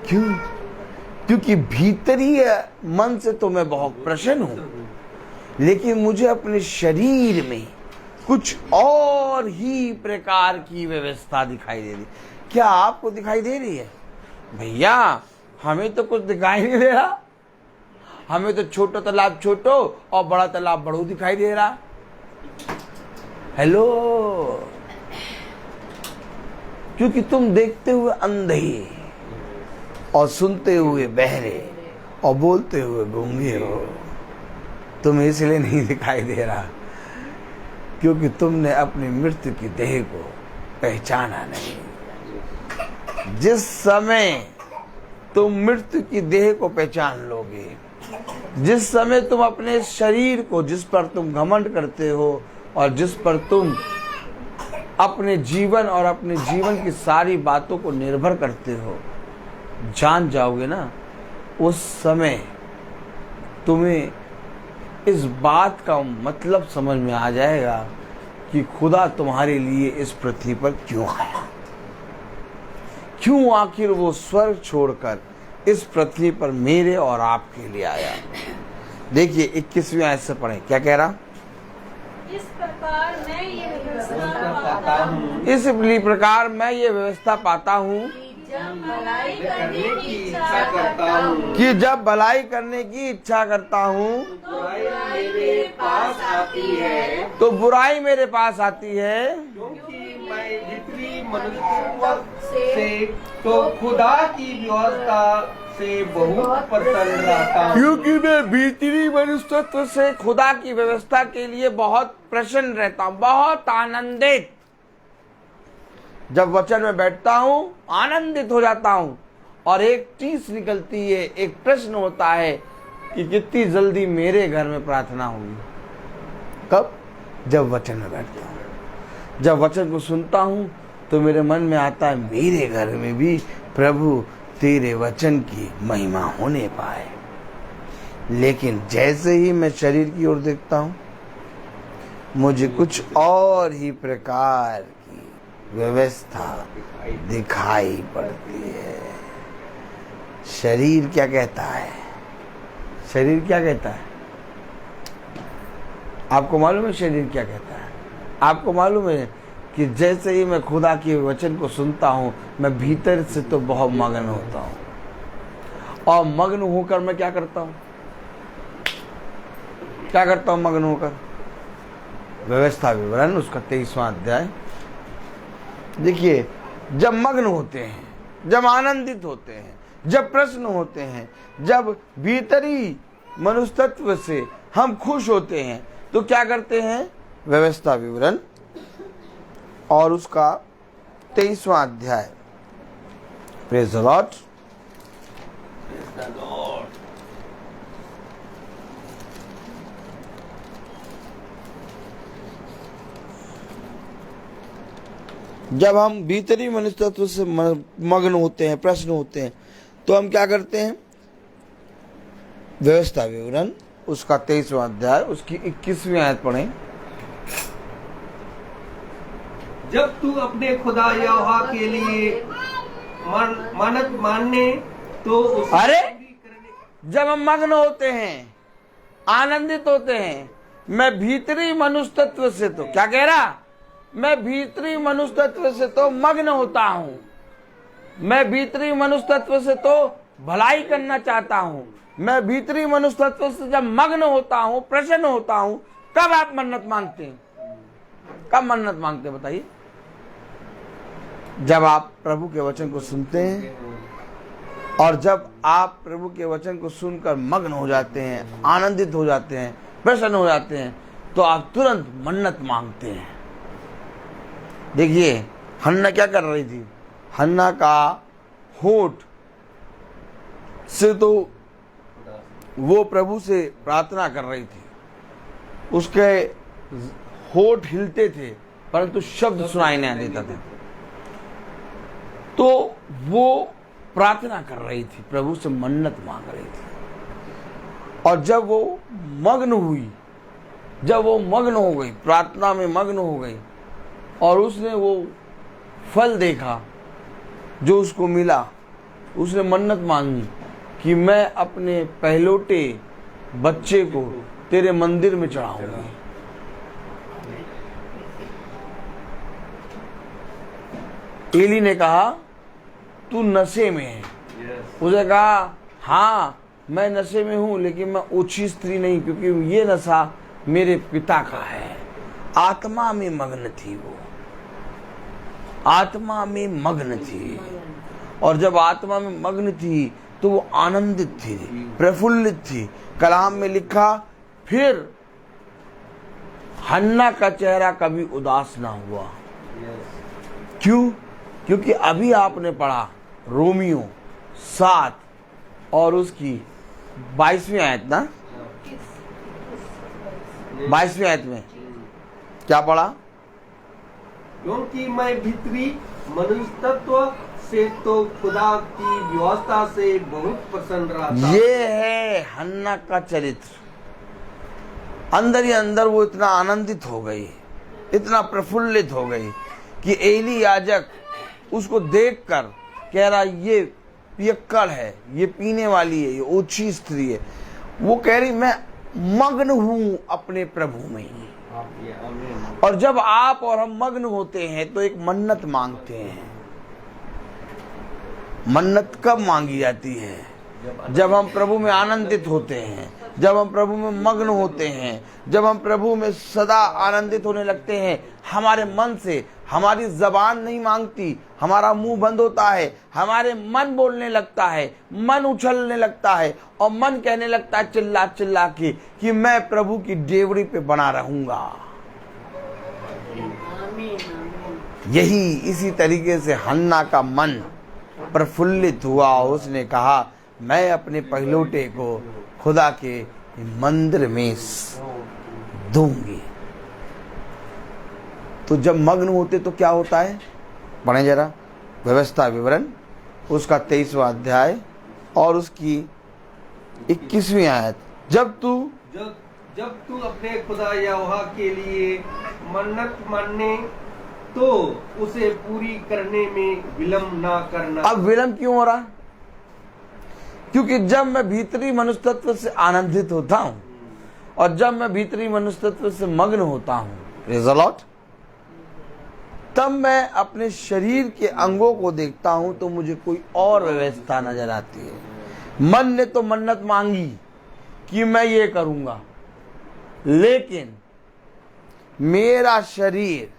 क्यों? क्योंकि भीतरी मन से तो मैं बहुत प्रसन्न हूं, लेकिन मुझे अपने शरीर में कुछ और ही प्रकार की व्यवस्था दिखाई दे रही। क्या आपको दिखाई दे रही है? भैया, हमें तो कुछ दिखाई नहीं दे रहा। हमें तो छोटा तालाब छोटो और बड़ा तालाब बड़ो दिखाई दे रहा। हेलो, क्योंकि तुम देखते हुए अंधे और सुनते हुए बहरे और बोलते हुए गूंगे हो। तुम्हें इसलिए नहीं दिखाई दे रहा क्योंकि तुमने अपनी मृत्यु की देह को पहचाना नहीं। जिस समय तुम मृत्यु की देह को पहचान लोगे, जिस समय तुम अपने शरीर को, जिस पर तुम घमंड करते हो और जिस पर तुम अपने जीवन और अपने जीवन की सारी बातों को निर्भर करते हो, जान जाओगे ना, उस समय तुम्हें इस बात का मतलब समझ में आ जाएगा कि खुदा तुम्हारे लिए इस पृथ्वी पर क्यों आया, क्यों आखिर वो स्वर्ग छोड़कर इस पृथ्वी पर मेरे और आपके लिए आया। देखिए 21वीं आयत से पढ़ें, क्या कह रहा? इस प्रकार मैं ये व्यवस्था पाता हूँ, इस प्रकार मैं ये व्यवस्था पाता हूँ जब भलाई करने की इच्छा करता हूँ कि जब भलाई करने की इच्छा करता हूँ बुराई मेरे पास आती है, तो बुराई मेरे पास आती है। क्योंकि मैं भीतरी मनुष्यत्व से तो खुदा की व्यवस्था से बहुत प्रसन्न रहता हूँ। क्योंकि मैं भीतरी मनुष्यत्व से खुदा की व्यवस्था के लिए बहुत प्रसन्न रहता हूँ, बहुत आनंदित। जब वचन में बैठता हूँ आनंदित हो जाता हूँ। और एक चीज निकलती है, एक प्रश्न होता है कि कितनी जल्दी मेरे घर में प्रार्थना होगी। कब? जब वचन में बैठता हूँ, जब वचन को सुनता हूँ तो मेरे मन में आता है मेरे घर में भी प्रभु तेरे वचन की महिमा होने पाए। लेकिन जैसे ही मैं शरीर की ओर देखता हूँ, मुझे कुछ और ही प्रकार की व्यवस्था दिखाई पड़ती है। शरीर क्या कहता है? शरीर क्या कहता है? आपको मालूम है शरीर क्या कहता है? आपको मालूम है कि जैसे ही मैं खुदा के वचन को सुनता हूँ, मैं भीतर से तो बहुत मगन होता हूँ। और मगन होकर मैं क्या करता हूँ? क्या करता हूँ मगन होकर? व्यवस्था विवरण उसका 23वां अध्याय देखिए। जब मग्न होते हैं, जब आनंदित होते हैं, जब प्रसन्न होते हैं, जब भीतरी मनुष्यत्व से हम खुश होते हैं, तो क्या करते हैं? व्यवस्था विवरण और उसका 23वां अध्याय। Praise the Lord. जब हम भीतरी मनुष्यत्व से मग्न होते हैं, प्रश्न होते हैं, तो हम क्या करते हैं? व्यवस्था विवरण उसका 23वां अध्याय उसकी 21वीं आयत पढ़ें। जब तू अपने खुदा यहोवा के लिए मन्नत मानने तो उसे अरे पूरी करने। जब हम मग्न होते हैं, आनंदित होते हैं, मैं भीतरी मनुष्य तत्व से तो क्या कह रहा, मैं भीतरी मनुष्य तत्व से तो मग्न होता हूं, मैं भीतरी मनुष्य तत्व से तो भलाई करना चाहता हूं, मैं भीतरी मनुष्य तत्व से जब मग्न होता हूं, प्रसन्न होता हूं, कब आप मन्नत मांगते हैं? कब मन्नत मांगते हैं बताइए? जब आप प्रभु के वचन को सुनते हैं, और जब आप प्रभु के वचन को सुनकर मग्न हो जाते हैं, आनंदित हो जाते हैं, प्रसन्न हो जाते हैं, तो आप तुरंत मन्नत मांगते हैं। देखिए हन्ना क्या कर रही थी, हन्ना का होठ से तो वो प्रभु से प्रार्थना कर रही थी, उसके होठ हिलते थे परंतु शब्द सुनाई नहीं देता था, तो वो प्रार्थना कर रही थी, प्रभु से मन्नत मांग रही थी। और जब वो मग्न हुई, जब वो मग्न हो गई, प्रार्थना में मग्न हो गई, और उसने वो फल देखा जो उसको मिला, उसने मन्नत मांगी कि मैं अपने पहलौठे बच्चे को तेरे मंदिर में चढ़ाऊंगी। एली ने कहा तू नशे में है। उसने कहा हाँ मैं नशे में हूं, लेकिन मैं ओछी स्त्री नहीं, क्योंकि ये नशा मेरे पिता का है। आत्मा में मग्न थी, वो आत्मा में मग्न थी, और जब आत्मा में मग्न थी तो वो आनंदित थी, प्रफुल्लित थी। कलाम में लिखा, फिर हन्ना का चेहरा कभी उदास ना हुआ। क्यों? क्योंकि अभी आपने पढ़ा रोमियो 7 और उसकी 22वीं आयत ना, 22वीं आयत में क्या पढ़ा? क्योंकि मैं भीतरी मनुष्य तत्व से तो खुदा की व्यवस्था से बहुत प्रसन्न रहा था। ये है हन्ना का चरित्र। अंदर ही अंदर वो इतना आनंदित हो गई, इतना प्रफुल्लित हो गई कि एली याजक उसको देखकर कह रहा ये पियक्कड़ है, ये पीने वाली है, ये ओछी स्त्री है। वो कह रही मैं मग्न हूं अपने प्रभु में ही। और जब आप और हम मग्न होते हैं तो एक मन्नत मांगते हैं। मन्नत कब मांगी जाती है? जब हम प्रभु में आनंदित होते हैं, जब हम प्रभु में मग्न होते हैं, जब हम प्रभु में सदा आनंदित होने लगते हैं। हमारे मन से, हमारी जबान नहीं मांगती, हमारा मुंह बंद होता है, हमारे मन बोलने लगता है, मन उछलने लगता है, और मन कहने लगता है चिल्ला चिल्ला के कि मैं प्रभु की डेवड़ी पे बना रहूंगा। यही इसी तरीके से हन्ना का मन प्रफुल्लित हुआ। उसने कहा मैं अपने पहलौठे को खुदा के मंदिर में दूंगी। तो जब मग्न होते तो क्या होता है? पढ़ें जरा व्यवस्था विवरण उसका 23वां अध्याय और उसकी 21वीं आयत। जब तू अपने खुदा यहोवा के लिए मन्नत मानने तो उसे पूरी करने में विलंब ना करना। अब विलंब क्यों हो रहा? क्योंकि जब मैं भीतरी मनुष्य तत्व से आनंदित होता हूं और जब मैं भीतरी मनुष्य तत्व से मग्न होता हूं, प्रेज़ द लॉर्ड, तब मैं अपने शरीर के अंगों को देखता हूं तो मुझे कोई और व्यवस्था नजर आती है। मन ने तो मन्नत मांगी कि मैं ये करूंगा, लेकिन मेरा शरीर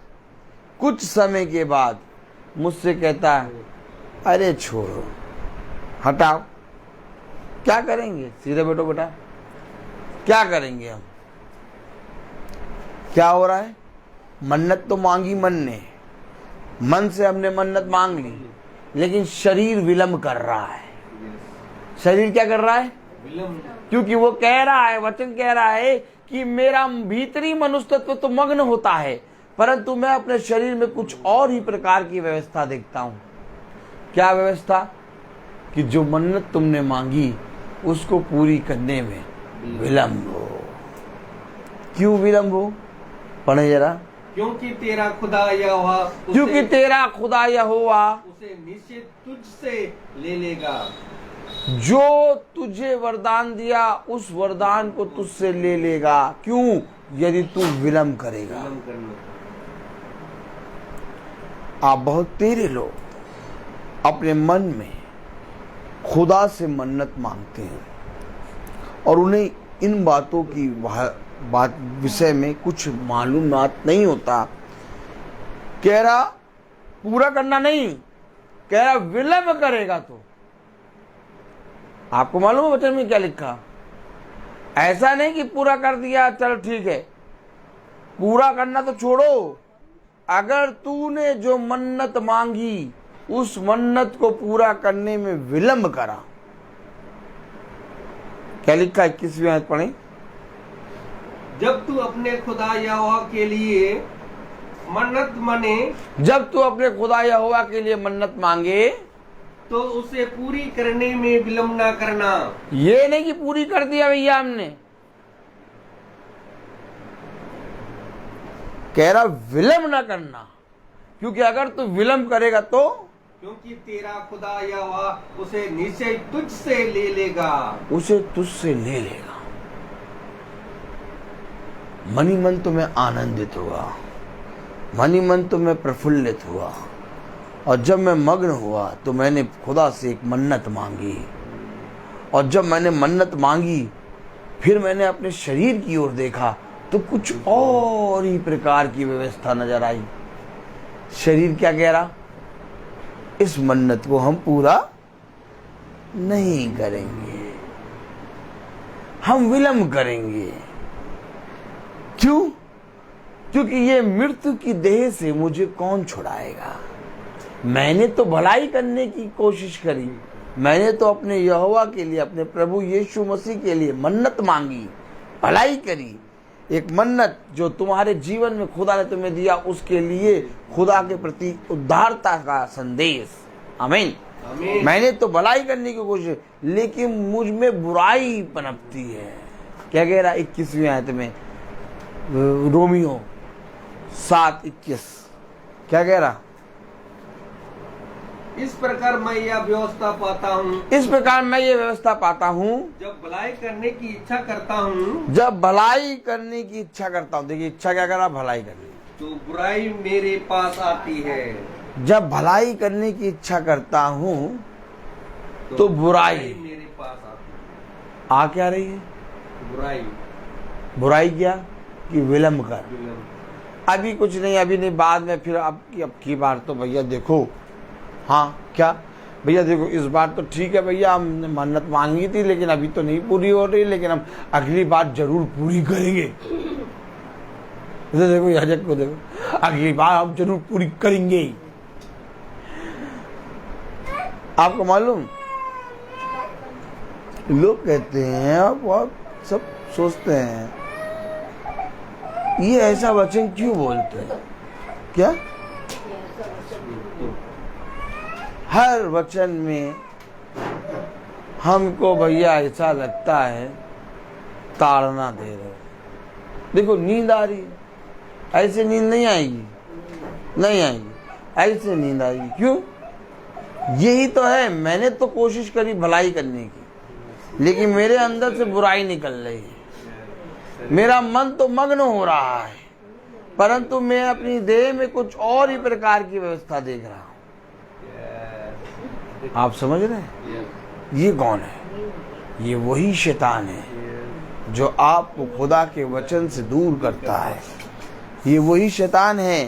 कुछ समय के बाद मुझसे कहता है अरे छोड़ो, हटाओ, क्या करेंगे, सीधे बैठो बेटा, क्या करेंगे हम। क्या हो रहा है? मन्नत तो मांगी मन ने, मन से हमने मन्नत मांग ली, लेकिन शरीर विलंब कर रहा है। शरीर क्या कर रहा है? विलंब। क्योंकि वो कह रहा है, वचन कह रहा है कि मेरा भीतरी मनुष्य तत्व तो मग्न होता है, परंतु मैं अपने शरीर में कुछ और ही प्रकार की व्यवस्था देखता हूं। क्या व्यवस्था? कि जो मन्नत तुमने मांगी उसको पूरी करने में विलंब हो। क्यों विलंब हो? पढ़े जरा। क्योंकि तेरा खुदा यहोवा क्योंकि तेरा खुदा यहोवा उसे निश्चय तुझसे ले लेगा। जो तुझे वरदान दिया उस वरदान को तुझसे ले लेगा। क्यों? यदि तू विलंब करेगा। विलंब करना। आप बहुत तेरे लोग अपने मन में खुदा से मन्नत मांगते हैं और उन्हें इन बातों की बात विषय में कुछ मालूमात नहीं होता। कह रहा पूरा करना नहीं, कह रहा विलंब करेगा तो। आपको मालूम है वचन में क्या लिखा? ऐसा नहीं कि पूरा कर दिया चलो ठीक है। पूरा करना तो छोड़ो, अगर तूने जो मन्नत मांगी उस मन्नत को पूरा करने में विलंब करा। क्या लिखा? 21वीं आयत पढ़ें। जब तू अपने खुदा यहोवा के लिए मन्नत माने, जब तू अपने खुदा यहोवा के लिए मन्नत मांगे तो उसे पूरी करने में विलंब ना करना। ये नहीं कि पूरी कर दिया भैया हमने, कह रहा विलंब ना करना, क्योंकि अगर तू विलंब करेगा तो क्योंकि तेरा खुदा यहोवा उसे निश्चय तुझसे ले लेगा। उसे तुझसे ले लेगा। मन ही मन तो मैं आनंदित हुआ, मन ही मन तो मैं प्रफुल्लित हुआ, और जब मैं मग्न हुआ तो मैंने खुदा से एक मन्नत मांगी, और जब मैंने मन्नत मांगी फिर मैंने अपने शरीर की ओर देखा तो कुछ और ही प्रकार की व्यवस्था नजर आई। शरीर क्या कह रहा? इस मन्नत को हम पूरा नहीं करेंगे, हम विलंब करेंगे। क्यों? क्योंकि ये मृत्यु की देह से मुझे कौन छुड़ाएगा? मैंने तो भलाई करने की कोशिश करी, मैंने तो अपने यहोवा के लिए, अपने प्रभु यीशु मसीह के लिए मन्नत मांगी, भलाई करी। एक मन्नत जो तुम्हारे जीवन में खुदा ने तुम्हें दिया, उसके लिए खुदा के प्रति उद्धारता का संदेश। आमीन। मैंने तो भलाई करने की कोशिश, लेकिन मुझ में बुराई पनपती है। क्या कह रहा 21वीं आयत में? रोमियो 7:21 क्या कह रहा? इस प्रकार मैं यह व्यवस्था पाता हूँ, इस प्रकार मैं ये व्यवस्था पाता हूँ, जब भलाई करने की इच्छा करता हूँ, जब भलाई करने की इच्छा करता हूँ। देखिए इच्छा क्या कर रहा? भलाई करनी। तो बुराई मेरे पास आती है। जब भलाई करने की इच्छा करता हूँ तो बुराई मेरे पास आती है। आ क्या रही है? बुराई। बुराई क्या? कि विलंब कर। विलंब। अभी कुछ नहीं, अभी नहीं, बाद में फिर अब की बार तो भैया देखो। हाँ क्या भैया देखो, इस बार तो ठीक है भैया, हमने मन्नत मांगी थी लेकिन अभी तो नहीं पूरी हो रही, लेकिन हम अगली बार जरूर पूरी करेंगे। देखो याजक को देखो, अगली बार हम जरूर पूरी करेंगे। आपको मालूम, लोग कहते हैं, आप सब सोचते हैं ये ऐसा वचन क्यों बोलते हैं? क्या हर वचन में हमको भैया ऐसा लगता है ताड़ना दे रहे? देखो नींद आ रही है, ऐसे नींद नहीं आएगी, नहीं आएगी, ऐसे नींद आएगी। क्यों? यही तो है, मैंने तो कोशिश करी भलाई करने की, लेकिन मेरे अंदर से बुराई निकल रही है। मेरा मन तो मग्न हो रहा है, परंतु मैं अपनी देह में कुछ और ही प्रकार की व्यवस्था देख रहा हूं। आप समझ रहे हैं? ये कौन है? ये वही शैतान है जो आपको खुदा के वचन से दूर करता है। ये वही शैतान है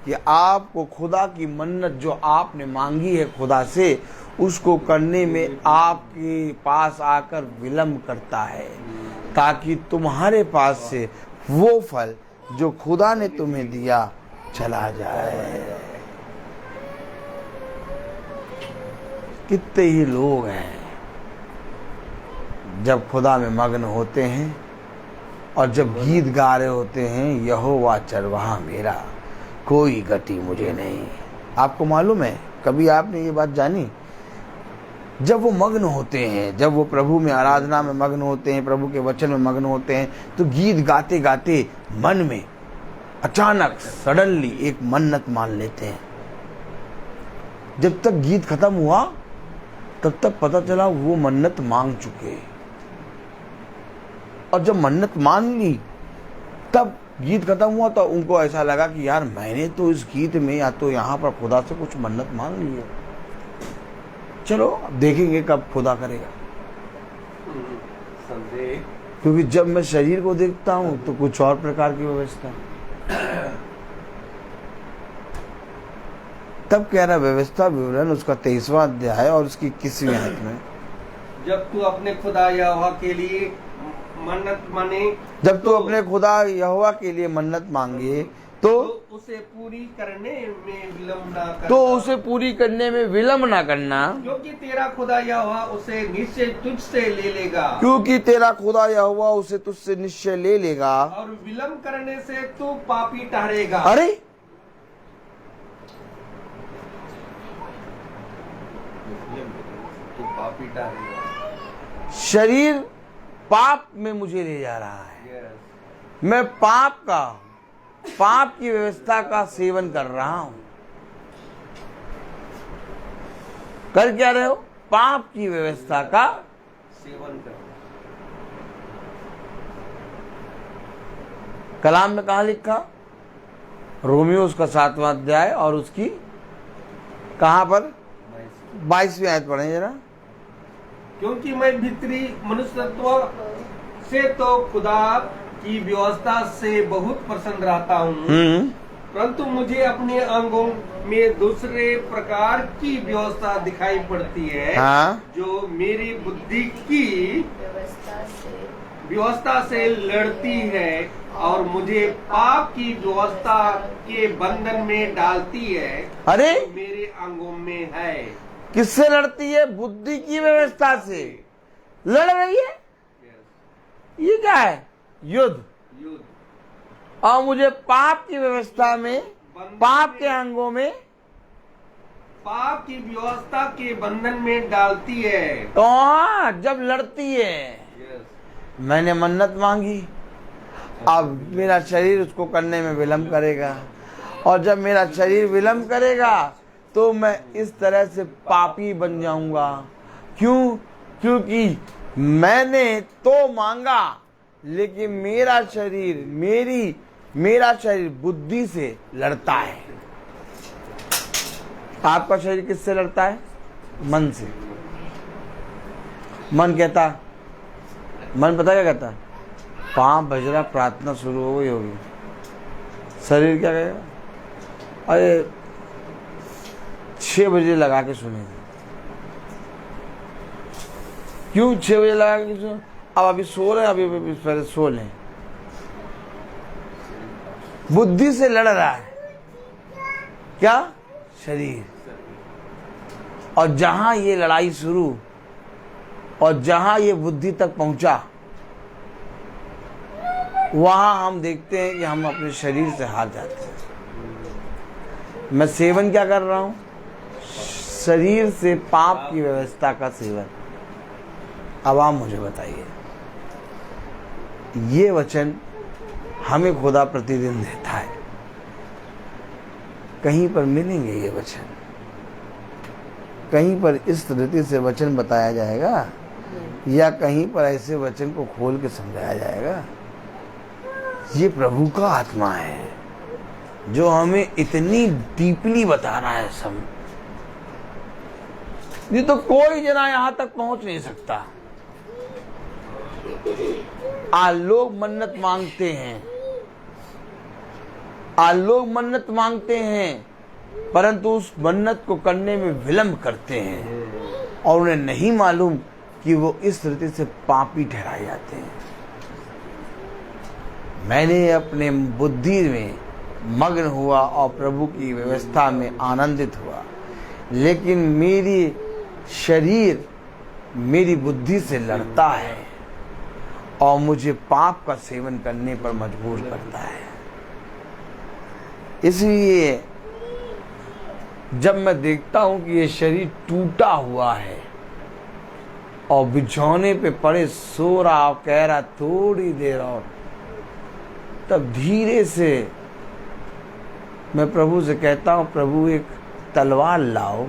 कि आपको खुदा की मन्नत जो आपने मांगी है खुदा से, उसको करने में आपके पास आकर विलंब करता है, ताकि तुम्हारे पास से वो फल जो खुदा ने तुम्हें दिया चला जाए। कितने ही लोग हैं जब खुदा में मग्न होते हैं और जब गीत गा रहे होते हैं, यहोवा चरवाहा मेरा, कोई गति मुझे नहीं। आपको मालूम है, कभी आपने ये बात जानी? जब वो मग्न होते हैं, जब वो प्रभु में आराधना में मग्न होते हैं, प्रभु के वचन में मग्न होते हैं, तो गीत गाते गाते मन में अचानक सडनली एक मन्नत मान लेते हैं। जब तक गीत खत्म हुआ तब तक पता चला वो मन्नत मांग चुके, और जब मन्नत मान ली तब गीत खत्म हुआ तो उनको ऐसा लगा कि यार मैंने तो इस गीत में या तो यहाँ पर खुदा से कुछ मन्नत मांग ली है, चलो अब देखेंगे कब खुदा करेगा। संदेह, क्योंकि जब मैं शरीर को देखता हूँ तो कुछ और प्रकार की व्यवस्था। तब कह रहा व्यवस्था विवरण उसका 23वां अध्याय और उसकी 21वीं आयत में, जब तू अपने खुदा यहोवा के लिए मन्नत माने, जब तू अपने खुदा यहोवा के लिए मन्नत मांगे तो उसे पूरी करने में विलम्ब ना करना, तो उसे पूरी करने में विलम्ब ना करना, क्योंकि तेरा खुदा यहोवा उसे निश्चय तुझसे ले लेगा, क्योंकि तेरा खुदा यहोवा उसे तुझसे निश्चय ले लेगा, और विलम्ब करने से तू पापी ठहरेगा। अरे तू पापी ठहरेगा। शरीर पाप में मुझे ले जा रहा है, मैं पाप की व्यवस्था का सेवन कर रहा हूं। कर क्या रहे हो? पाप की व्यवस्था का सेवन कर। कलाम में कहा लिखा? रोमियो उसका 7वां अध्याय और उसकी कहां पर 22वीं आयत पढ़े जरा। क्योंकि मैं भीतरी मनुष्यत्व से तो खुदा की व्यवस्था से बहुत प्रसन्न रहता हूँ, परंतु मुझे अपने अंगों में दूसरे प्रकार की व्यवस्था दिखाई पड़ती है, हाँ? जो मेरी बुद्धि की व्यवस्था से लड़ती है और मुझे पाप की व्यवस्था के बंधन में डालती है, अरे जो मेरे अंगों में है। किससे लड़ती है? बुद्धि की व्यवस्था से लड़ रही है। ये क्या है? युद्ध। और मुझे पाप की व्यवस्था में, पाप के अंगों में, पाप की व्यवस्था के बंधन में डालती है। तो जब लड़ती है, मैंने मन्नत मांगी, अब मेरा शरीर उसको करने में विलम्ब करेगा, और जब मेरा शरीर विलम्ब करेगा तो मैं इस तरह से पापी बन जाऊंगा। क्यों? क्योंकि मैंने तो मांगा, लेकिन मेरा शरीर बुद्धि से लड़ता है। आपका शरीर किससे लड़ता है? मन से। मन पता क्या कहता है? 5 बज रहा, प्रार्थना शुरू हो गई होगी। शरीर क्या कहेगा? अरे 6 बजे लगा के सुनेंगे। क्यों 6 बजे लगा के सुने? अब अभी सो रहे हैं, अभी पहले सो लें। बुद्धि से लड़ रहा है क्या? शरीर। और जहां ये लड़ाई शुरू और जहां ये बुद्धि तक पहुंचा, वहां हम देखते हैं कि हम अपने शरीर से हार जाते हैं। मैं सेवन क्या कर रहा हूं? शरीर से पाप की व्यवस्था का सेवन। अब आप मुझे बताइए, ये वचन हमें खुदा प्रतिदिन देता है। कहीं पर मिलेंगे ये वचन? कहीं पर इस रीति से वचन बताया जाएगा, या कहीं पर ऐसे वचन को खोल के समझाया जाएगा? ये प्रभु का आत्मा है जो हमें इतनी डीपली बता रहा है सब। ये तो कोई जना यहां तक पहुंच नहीं सकता। लोग मन्नत मांगते हैं, परंतु उस मन्नत को करने में विलंब करते हैं, और उन्हें नहीं मालूम कि वो इस रीति से पापी ठहराए जाते हैं। मैंने अपने बुद्धि में मग्न हुआ और प्रभु की व्यवस्था में आनंदित हुआ, लेकिन मेरी शरीर मेरी बुद्धि से लड़ता है और मुझे पाप का सेवन करने पर मजबूर करता है। इसलिए जब मैं देखता हूं कि ये शरीर टूटा हुआ है, और बिछौने पे पड़े सो रहा और कह रहा थोड़ी देर और, तब धीरे से मैं प्रभु से कहता हूं, प्रभु एक तलवार लाओ,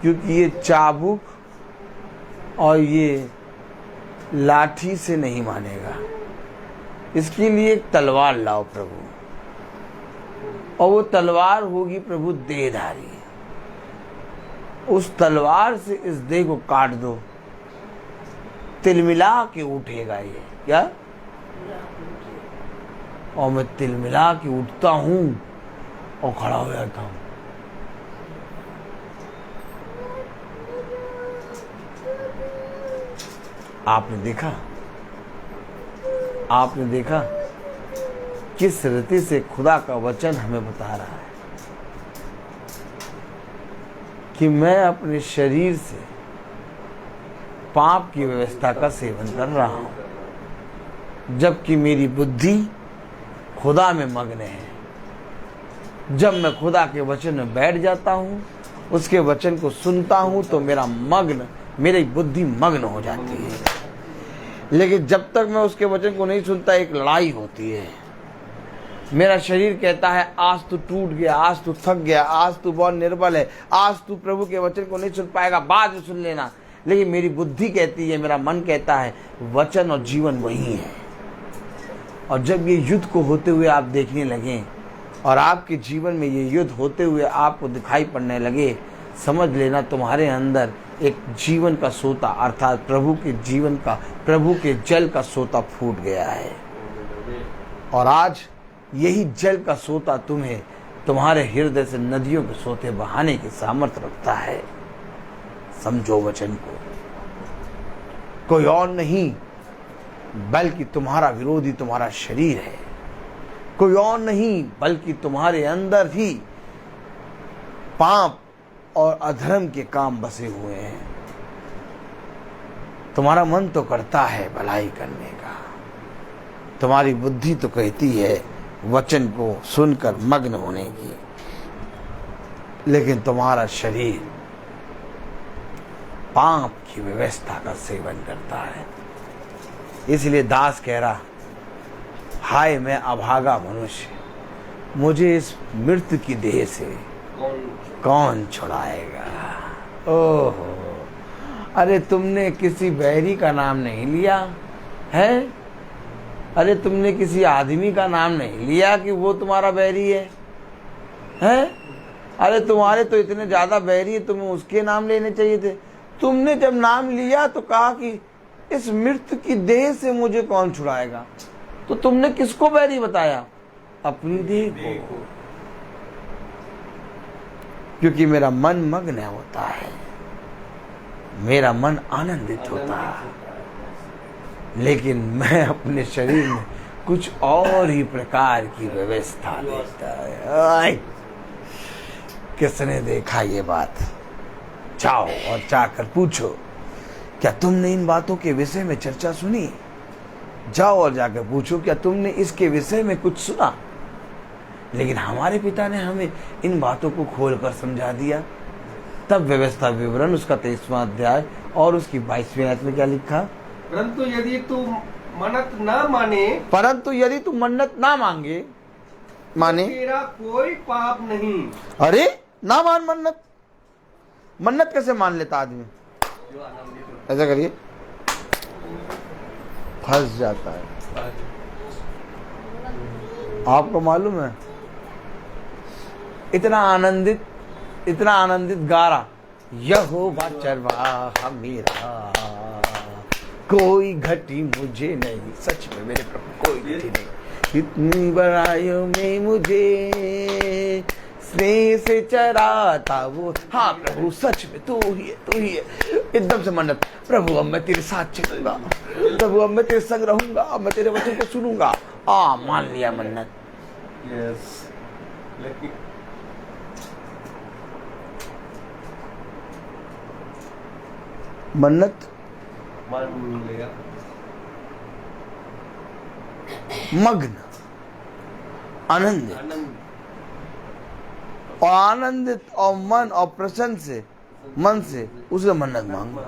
क्योंकि ये चाबुक और ये लाठी से नहीं मानेगा, इसके लिए एक तलवार लाओ प्रभु। और वो तलवार होगी प्रभु देहधारी। उस तलवार से इस देह को काट दो, तिलमिला के उठेगा ये क्या। और मैं तिलमिला के उठता हूं और खड़ा हो जाता हूं। आपने देखा किस रीति से खुदा का वचन हमें बता रहा है कि मैं अपने शरीर से पाप की व्यवस्था का सेवन कर रहा हूं, जबकि मेरी बुद्धि खुदा में मग्न है। जब मैं खुदा के वचन में बैठ जाता हूं, उसके वचन को सुनता हूं, तो मेरी बुद्धि मग्न हो जाती है। लेकिन जब तक मैं उसके वचन को नहीं सुनता, एक लड़ाई होती है। मेरा शरीर कहता है आज तू टूट गया, आज तू थक गया, आज तू बहुत निर्बल है, आज तू प्रभु के वचन को नहीं सुन पाएगा, बाद में सुन लेना। लेकिन मेरी बुद्धि कहती है, मेरा मन कहता है वचन और जीवन वही है। और जब ये युद्ध को होते हुए आप देखने लगे और आपके जीवन में ये युद्ध होते हुए आपको दिखाई पड़ने लगे, समझ लेना तुम्हारे अंदर एक जीवन का सोता, अर्थात प्रभु के जल का सोता फूट गया है। और आज यही जल का सोता तुम्हें तुम्हारे हृदय से नदियों के सोते बहाने की सामर्थ्य रखता है। समझो वचन को, कोई और नहीं बल्कि तुम्हारा विरोधी तुम्हारा शरीर है। कोई और नहीं बल्कि तुम्हारे अंदर ही पाप और अधर्म के काम बसे हुए हैं। तुम्हारा मन तो करता है भलाई करने का, तुम्हारी बुद्धि तो कहती है वचन को सुनकर मग्न होने की, लेकिन तुम्हारा शरीर पाप की व्यवस्था का सेवन करता है। इसलिए दास कह रहा, हाय मैं अभागा मनुष्य, मुझे इस मृत्यु की देह से कौन छुड़ाएगा। ओहो, अरे तुमने किसी बैरी का नाम नहीं लिया है, अरे तुमने किसी आदमी का नाम नहीं लिया कि वो तुम्हारा बैरी है, हैं? अरे तुम्हारे तो इतने ज्यादा बैरी है, तुम्हें उसके नाम लेने चाहिए थे। तुमने जब नाम लिया तो कहा कि इस मृत्यु की देह से मुझे कौन छुड़ाएगा। तो तुमने किसको बैरी बताया? अपनी देह को। क्योंकि मेरा मन मग्न होता है, मेरा मन आनंदित होता है, लेकिन मैं अपने शरीर में कुछ और ही प्रकार की व्यवस्था देखता है। किसने देखा ये बात? जाओ और जाकर पूछो, क्या तुमने इन बातों के विषय में चर्चा सुनी? जाओ और जाकर पूछो, क्या तुमने इसके विषय में कुछ सुना? लेकिन हमारे पिता ने हमें इन बातों को खोलकर समझा दिया। तब व्यवस्था विवरण उसका 23वां अध्याय और उसकी 22वीं आयत में क्या लिखा? परंतु यदि तू मन्नत ना माने तेरा कोई पाप नहीं। अरे ना मान मन्नत कैसे मान लेता आदमी? ऐसा करिए, फंस जाता है। आपको मालूम है, इतना आनंदित गा रहा, यहोवा चरवाहा मेरा, कोई घटी मुझे नहीं। सच में मेरे प्रभु कोई घटी नहीं। इतनी बड़ाइयों में मुझे स्नेह से चराता वो। हाँ प्रभु सच में तू ही है। एकदम से मन्नत, प्रभु अब मैं तेरे साथ चलूंगा, प्रभु अब मैं तेरे संग रहूंगा, अब मैं तेरे वचन को सुनूंगा। मान लिया मन्नत। मन्नत मग्न, आनंदित और मन और प्रसन्न से मन से उससे मन्नत मांगो।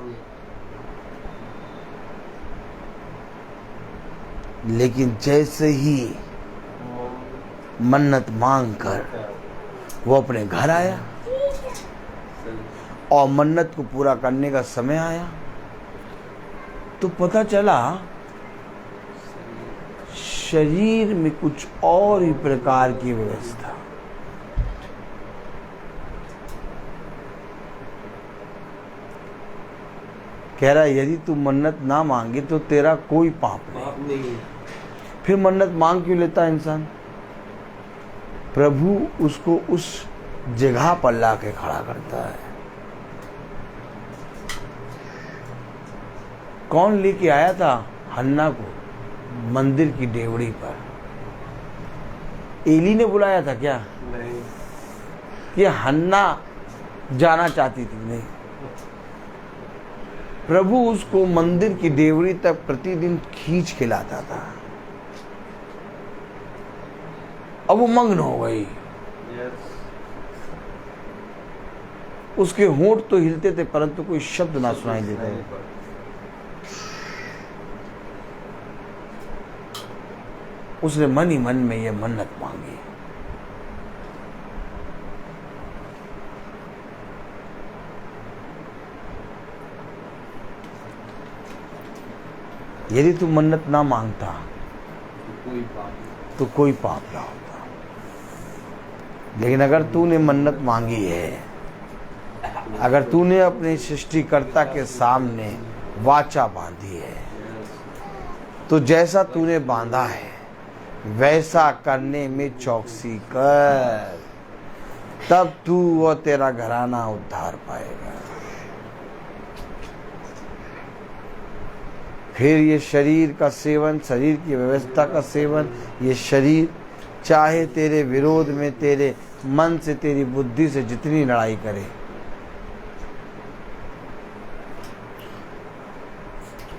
लेकिन जैसे ही मन्नत मांग कर वो अपने घर आया और मन्नत को पूरा करने का समय आया, तो पता चला शरीर में कुछ और ही प्रकार की व्यवस्था। कह रहा यदि तू मन्नत ना मांगे तो तेरा कोई पाप नहीं। फिर मन्नत मांग क्यों लेता है इंसान? प्रभु उसको उस जगह पर ला के खड़ा करता है। कौन लेके आया था हन्ना को मंदिर की डेवड़ी पर? एली ने बुलाया था क्या? नहीं। ये हन्ना जाना चाहती थी? नहीं। प्रभु उसको मंदिर की डेवड़ी तक प्रतिदिन खींच के लाता था। अब वो मग्न हो गई। उसके होंठ तो हिलते थे परंतु कोई शब्द ना सुनाई देता था। उसने मन ही मन में यह मन्नत मांगी। यदि तू मन्नत ना मांगता तो कोई पाप ना होता। लेकिन अगर तूने मन्नत मांगी है, अगर तूने अपने सृष्टिकर्ता के सामने वाचा बांधी है, तो जैसा तूने बांधा है वैसा करने में चौकसी कर, तब तू और तेरा घराना उद्धार पाएगा। फिर ये शरीर का सेवन, शरीर की व्यवस्था का सेवन, ये शरीर चाहे तेरे विरोध में, तेरे मन से, तेरी बुद्धि से जितनी लड़ाई करे,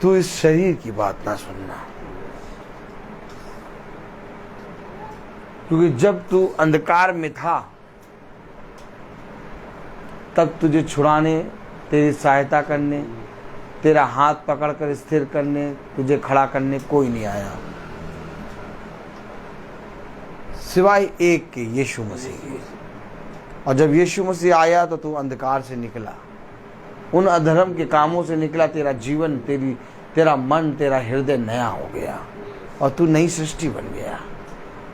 तू इस शरीर की बात ना सुनना। क्योंकि जब तू अंधकार में था तब तुझे छुड़ाने, तेरी सहायता करने, तेरा हाथ पकड़कर स्थिर करने, तुझे खड़ा करने कोई नहीं आया सिवाय एक के, यीशु मसीह के। और जब यीशु मसीह आया तो तू अंधकार से निकला, उन अधर्म के कामों से निकला। तेरा जीवन, तेरा मन, तेरा हृदय नया हो गया और तू नई सृष्टि बन गया।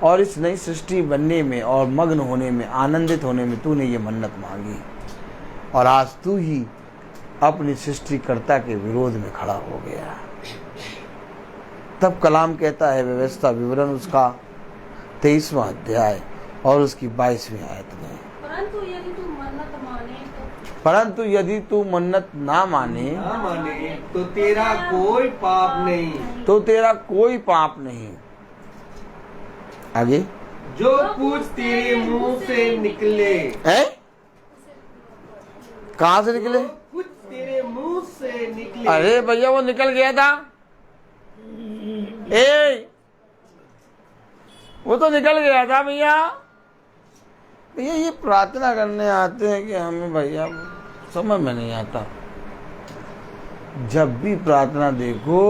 और इस नई सृष्टि बनने में और मग्न होने में, आनंदित होने में तूने ये मन्नत मांगी और आज तू ही अपनी सृष्टिकर्ता के विरोध में खड़ा हो गया। तब कलाम कहता है, व्यवस्था विवरण उसका 23वां अध्याय और उसकी 22वीं आयत में, परंतु यदि तू मन्नत माने परंतु यदि तू मन्नत ना माने तो तेरा कोई पाप नहीं। तो तेरा कोई पाप नहीं। आगे, जो कुछ तेरे मुंह से निकले, कहाँ से निकले? कुछ तेरे मुंह से निकले। अरे भैया वो निकल गया था। वो तो निकल गया था भैया। भैया ये प्रार्थना करने आते हैं कि हमें भैया समझ में नहीं आता। जब भी प्रार्थना देखो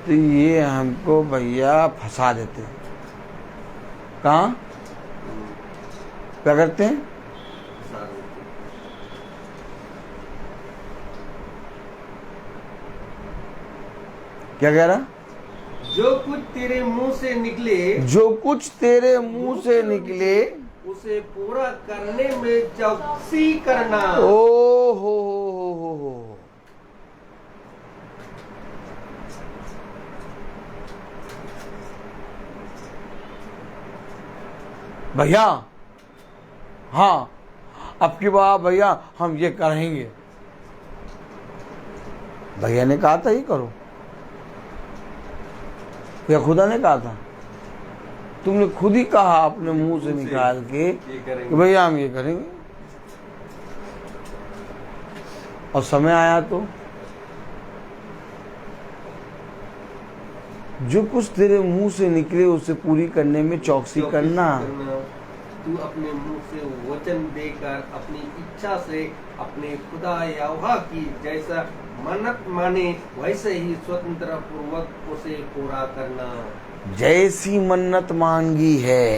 तो ये हमको भैया फंसा देते हैं। कहाँ क्या करते हैं? क्या कह रहा? जो कुछ तेरे मुंह से निकले, जो कुछ तेरे मुंह से निकले उसे पूरा करने में चौकसी करना। ओ हो। भैया हाँ, अब की बार भैया हम ये करेंगे। भैया ने कहा था ये करो, या खुदा ने कहा था? तुमने खुद ही कहा अपने मुंह से निकाल के कि भैया हम ये करेंगे। और समय आया तो जो कुछ तेरे मुंह से निकले उसे पूरी करने में चौकसी करना। तू अपने मुंह से वचन देकर अपनी इच्छा से अपने खुदा यहोवा की जैसा मन्नत माने वैसे ही स्वतंत्र पूर्वक उसे पूरा करना। जैसी मन्नत मांगी है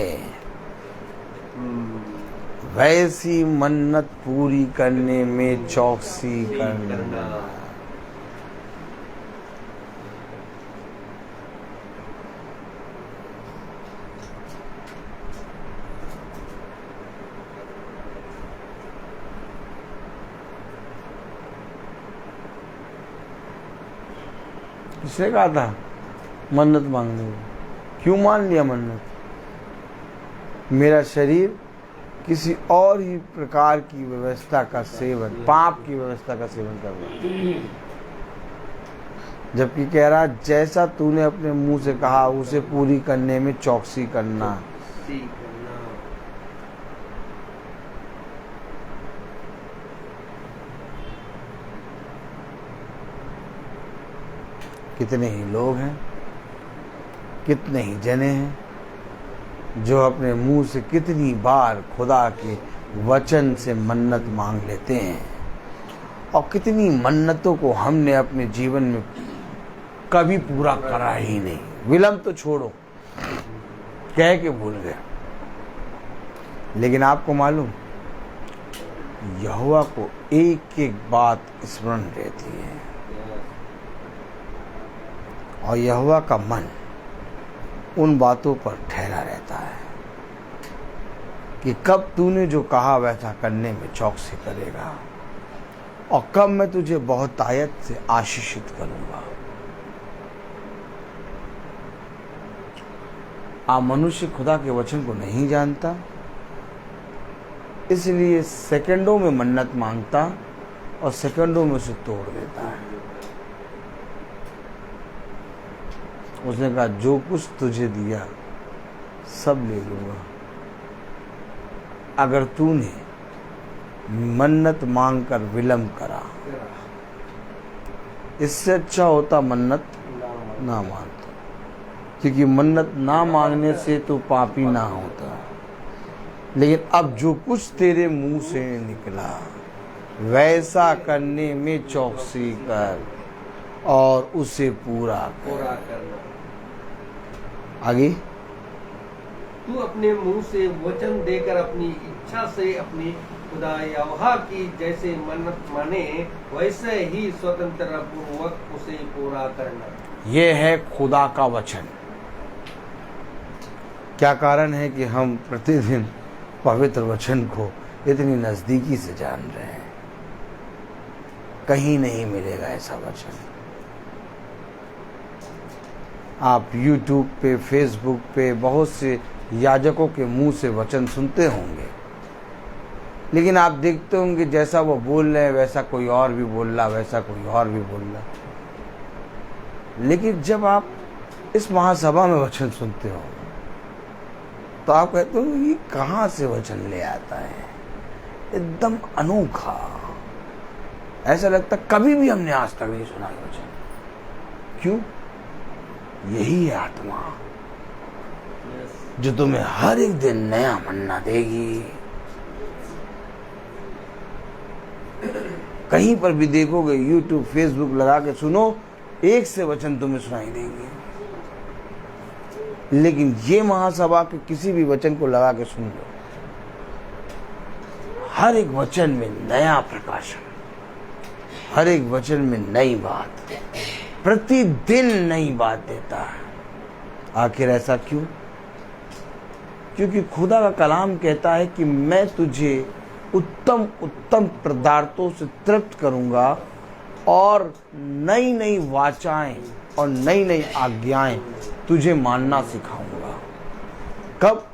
वैसी मन्नत पूरी करने में चौकसी करना। किसने कहा था मन्नत मांगने को? क्यों मान लिया मन्नत? मेरा शरीर किसी और ही प्रकार की व्यवस्था का सेवन, पाप की व्यवस्था का सेवन कर रहा है, जबकि कह रहा जैसा तूने अपने मुंह से कहा उसे पूरी करने में चौकसी करना। कितने ही लोग हैं, कितने ही जने हैं जो अपने मुंह से कितनी बार खुदा के वचन से मन्नत मांग लेते हैं, और कितनी मन्नतों को हमने अपने जीवन में कभी पूरा करा ही नहीं। विलंब तो छोड़ो, कह के भूल गए। लेकिन आपको मालूम, यहोवा को एक एक बात स्मरण रहती है, और यहोवा का मन उन बातों पर ठहरा रहता है कि कब तूने जो कहा वैसा करने में चौकसी करेगा, और कब मैं तुझे बहुत आयत से आशीषित करूंगा। आप मनुष्य खुदा के वचन को नहीं जानता, इसलिए सेकंडों में मन्नत मांगता और सेकंडों में उसे तोड़ देता है। उसने कहा जो कुछ तुझे दिया सब ले लूंगा अगर तूने मन्नत मांगकर विलंब करा। इससे अच्छा होता मन्नत ना मांगता, क्योंकि मन्नत ना मांगने से तो पापी ना होता। लेकिन अब जो कुछ तेरे मुंह से निकला वैसा करने में चौकसी कर और उसे पूरा करना। आगे, तू अपने मुंह से वचन देकर अपनी इच्छा से अपनी खुदा यहोवा की जैसे मन्नत माने वैसे ही स्वतंत्र पूर्वक उसे पूरा करना। यह है खुदा का वचन। क्या कारण है कि हम प्रतिदिन पवित्र वचन को इतनी नजदीकी से जान रहे हैं? कहीं नहीं मिलेगा ऐसा वचन। आप YouTube पे, Facebook पे बहुत से याजकों के मुंह से वचन सुनते होंगे, लेकिन आप देखते होंगे जैसा वो बोल रहे हैं वैसा कोई और भी बोल रहा, वैसा कोई और भी बोल रहा। लेकिन जब आप इस महासभा में वचन सुनते हो तो आप कहते हो ये कहाँ से वचन ले आता है, एकदम अनोखा। ऐसा लगता कभी भी हमने आज तक नहीं सुना वचन। क्यों? यही है आत्मा जो तुम्हें हर एक दिन नया मन्ना देगी। कहीं पर भी देखोगे, YouTube, Facebook लगा के सुनो, एक से वचन तुम्हें सुनाई देंगे। लेकिन ये महासभा के किसी भी वचन को लगा के सुन लो, हर एक वचन में नया प्रकाशन, हर एक वचन में नई बात, प्रतिदिन नई बात देता है। आखिर ऐसा क्यों? क्योंकि खुदा का कलाम कहता है कि मैं तुझे उत्तम उत्तम पदार्थों से तृप्त करूंगा और नई नई वाचाएं और नई नई आज्ञाएं तुझे मानना सिखाऊंगा। कब?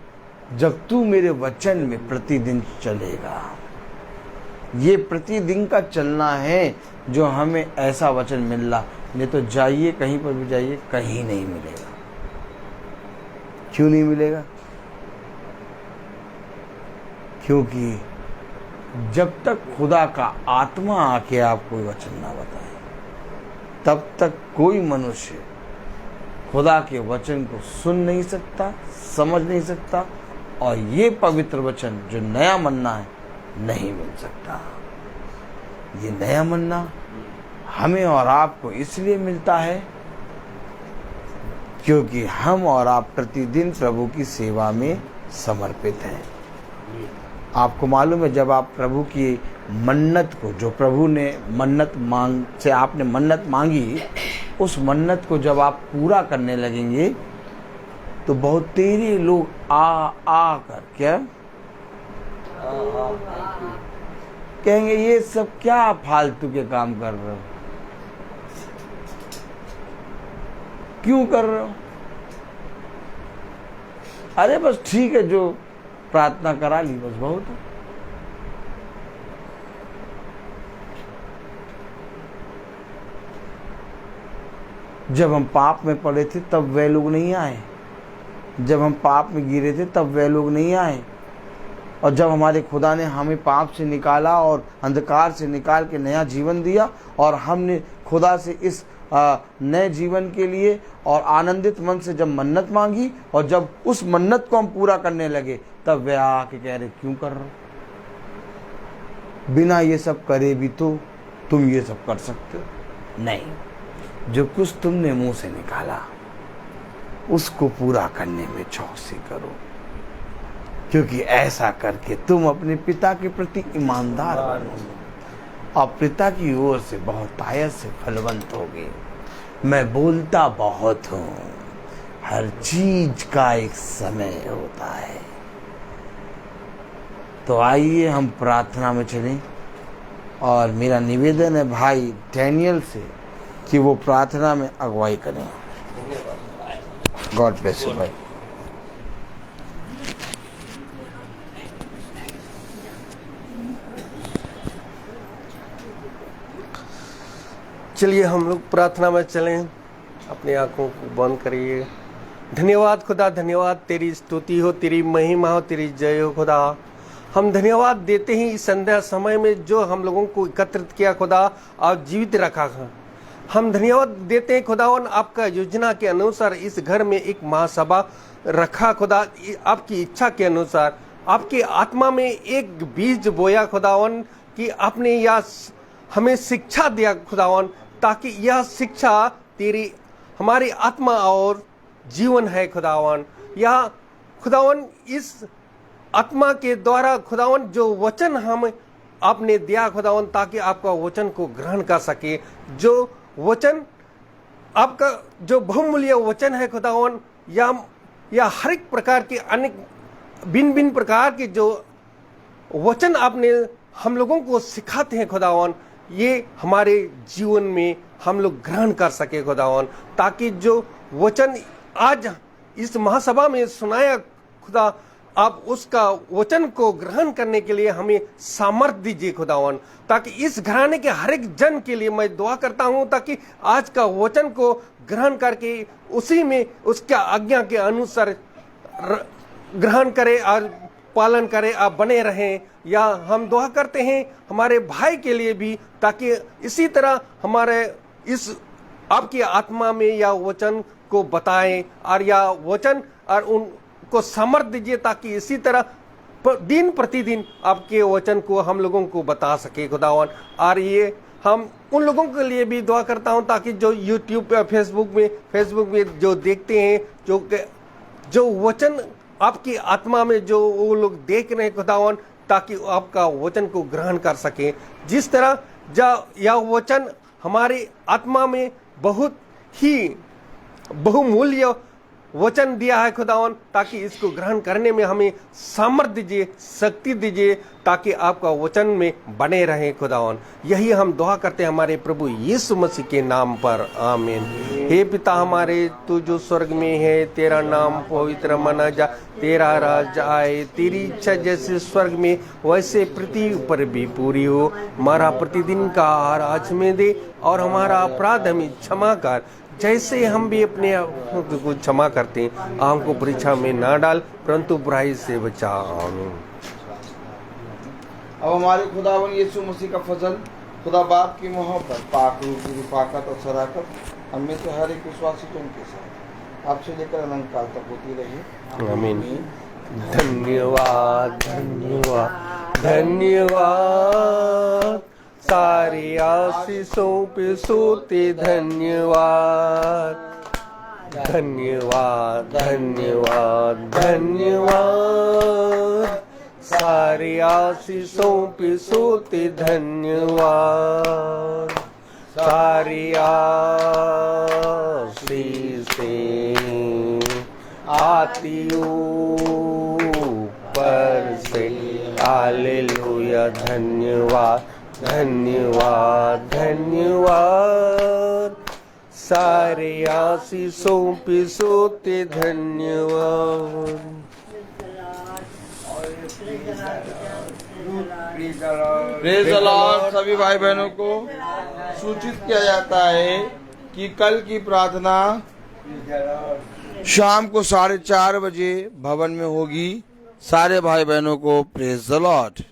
जब तू मेरे वचन में प्रतिदिन चलेगा। ये प्रतिदिन का चलना है जो हमें ऐसा वचन मिल रहा। नहीं तो जाइए कहीं पर भी जाइए, कहीं नहीं मिलेगा। क्यों नहीं मिलेगा? क्योंकि जब तक खुदा का आत्मा आके आपको वचन ना बताए तब तक कोई मनुष्य खुदा के वचन को सुन नहीं सकता, समझ नहीं सकता और ये पवित्र वचन जो नया मन्ना है नहीं मिल सकता। ये नया मन्ना हमें और आपको इसलिए मिलता है क्योंकि हम और आप प्रतिदिन प्रभु की सेवा में समर्पित हैं। आपको मालूम है, जब आप प्रभु की मन्नत को, जो प्रभु ने आपने मन्नत मांगी, उस मन्नत को जब आप पूरा करने लगेंगे तो बहुत तेरे लोग आ कर क्या कहेंगे, ये सब क्या फालतू के काम कर रहे हो, क्यों कर रहे हो? अरे बस ठीक है, जो प्रार्थना करा ली बस बहुत है। जब हम पाप में पड़े थे तब वे लोग नहीं आए, जब हम पाप में गिरे थे तब वे लोग नहीं आए, और जब हमारे खुदा ने हमें पाप से निकाला और अंधकार से निकाल के नया जीवन दिया, और हमने खुदा से इस नए जीवन के लिए और आनंदित मन से जब मन्नत मांगी, और जब उस मन्नत को हम पूरा करने लगे, तब वे आके कह रहे क्यों कर रहे हो? बिना ये सब करे भी तो तुम ये सब कर सकते हो? नहीं, जो कुछ तुमने मुंह से निकाला उसको पूरा करने में चौकसी करो, क्योंकि ऐसा करके तुम अपने पिता के प्रति ईमानदार बनोगे और पिता की ओर से बहुत आयत से फलवंत होगे। मैं बोलता बहुत हूँ, हर चीज का एक समय होता है। तो आइए हम प्रार्थना में चलें, और मेरा निवेदन है भाई डैनियल से कि वो प्रार्थना में अगुवाई करें। गॉड ब्लेस यू भाई। चलिए हम लोग प्रार्थना में चलें, अपनी आंखों को बंद करिए। धन्यवाद खुदा, धन्यवाद, तेरी स्तुति हो, तेरी महिमा हो, तेरी जय हो खुदा। हम धन्यवाद देते हैं इस संध्या समय में जो हम लोगों को एकत्रित किया खुदा और जीवित रखा। हम धन्यवाद देते हैं खुदावन, आपका योजना के अनुसार इस घर में एक महासभा रखा खुदा, आपकी इच्छा के अनुसार आपके आत्मा में एक बीज बोया खुदावन, कि आपने यह हमें शिक्षा दिया खुदावन, ताकि यह शिक्षा तेरी हमारी आत्मा और जीवन है खुदावन। यह खुदावन इस आत्मा के द्वारा खुदावन जो वचन हम आपने दिया खुदावन, ताकि आपका वचन को ग्रहण कर सके। जो वचन आपका जो बहुमूल्य वचन है खुदावन, या हर एक प्रकार के अनेक भिन्न भिन्न प्रकार के जो वचन आपने हम लोगों को सिखाते हैं खुदावन, ये हमारे जीवन में हम लोग ग्रहण कर सके खुदावन, ताकि जो वचन आज इस महासभा में सुनाया खुदा, आप उसका वचन को ग्रहण करने के लिए हमें सामर्थ्य दीजिए खुदावन, ताकि इस घराने के हर एक जन के लिए मैं दुआ करता हूं, ताकि आज का वचन को ग्रहण करके उसी में उसका आज्ञा के अनुसार ग्रहण करे और पालन करे, आप बने रहें। या हम दुआ करते हैं हमारे भाई के लिए भी, ताकि इसी तरह हमारे इस आपकी आत्मा में या वचन को बताएं, और या वचन और उनको सामर्थ्य दीजिए, ताकि इसी तरह दिन प्रतिदिन आपके वचन को हम लोगों को बता सके खुदावन। और ये हम उन लोगों के लिए भी दुआ करता हूं, ताकि जो यूट्यूब या फेसबुक में जो देखते हैं, जो वचन आपकी आत्मा में जो वो लोग देख रहे हैं खुदावन, ताकि आपका वचन को ग्रहण कर सके। जिस तरह यह वचन हमारी आत्मा में बहुत ही बहुमूल्य वचन दिया है खुदावन, ताकि इसको ग्रहण करने में हमें सामर्थ्य दीजिए, शक्ति दीजिए, ताकि आपका वचन में बने रहे खुदावन। यही हम दुआ करते हैं हमारे प्रभु यीशु मसीह के नाम पर, आमीन। हे पिता हमारे, तू जो स्वर्ग में है, तेरा नाम पवित्र माना जा, तेरा राज आए, तेरी इच्छा जैसे स्वर्ग में वैसे पृथ्वी पर भी पूरी हो। हमारा प्रतिदिन का आहार आज में दे, और हमारा अपराध हमें क्षमा कर, जैसे हम भी अपने को क्षमा करते हैं। हमको परीक्षा में ना डाल, परंतु बुराई से बचा, आमीन। अब हमारे खुदावन यीशु मसीह का फजल, खुदा बाप की मोहब्बत, पाक रूह की रिफाकत और शराकत हम में से हर एक विश्वासी जन के साथ आपसे लेकर अनंत काल तक होती रही, आमीन। धन्यवाद धन्यवाद धन्यवाद, सारी आशीषों पे सोते धन्यवाद धन्यवाद धन्यवाद धन्यवाद, सारी आशीषों पे सोते धन्यवाद, सारी आशीषें आती ऊपर से, हालेलुया धन्यवाद धन्यवाद धन्यवाद, सारे आशीषों पे सोते धन्यवाद। Praise the Lord. सभी भाई बहनों को सूचित किया जाता है कि कल की प्रार्थना शाम को 4:30 बजे भवन में होगी। सारे भाई बहनों को प्रेज़ द लॉर्ड।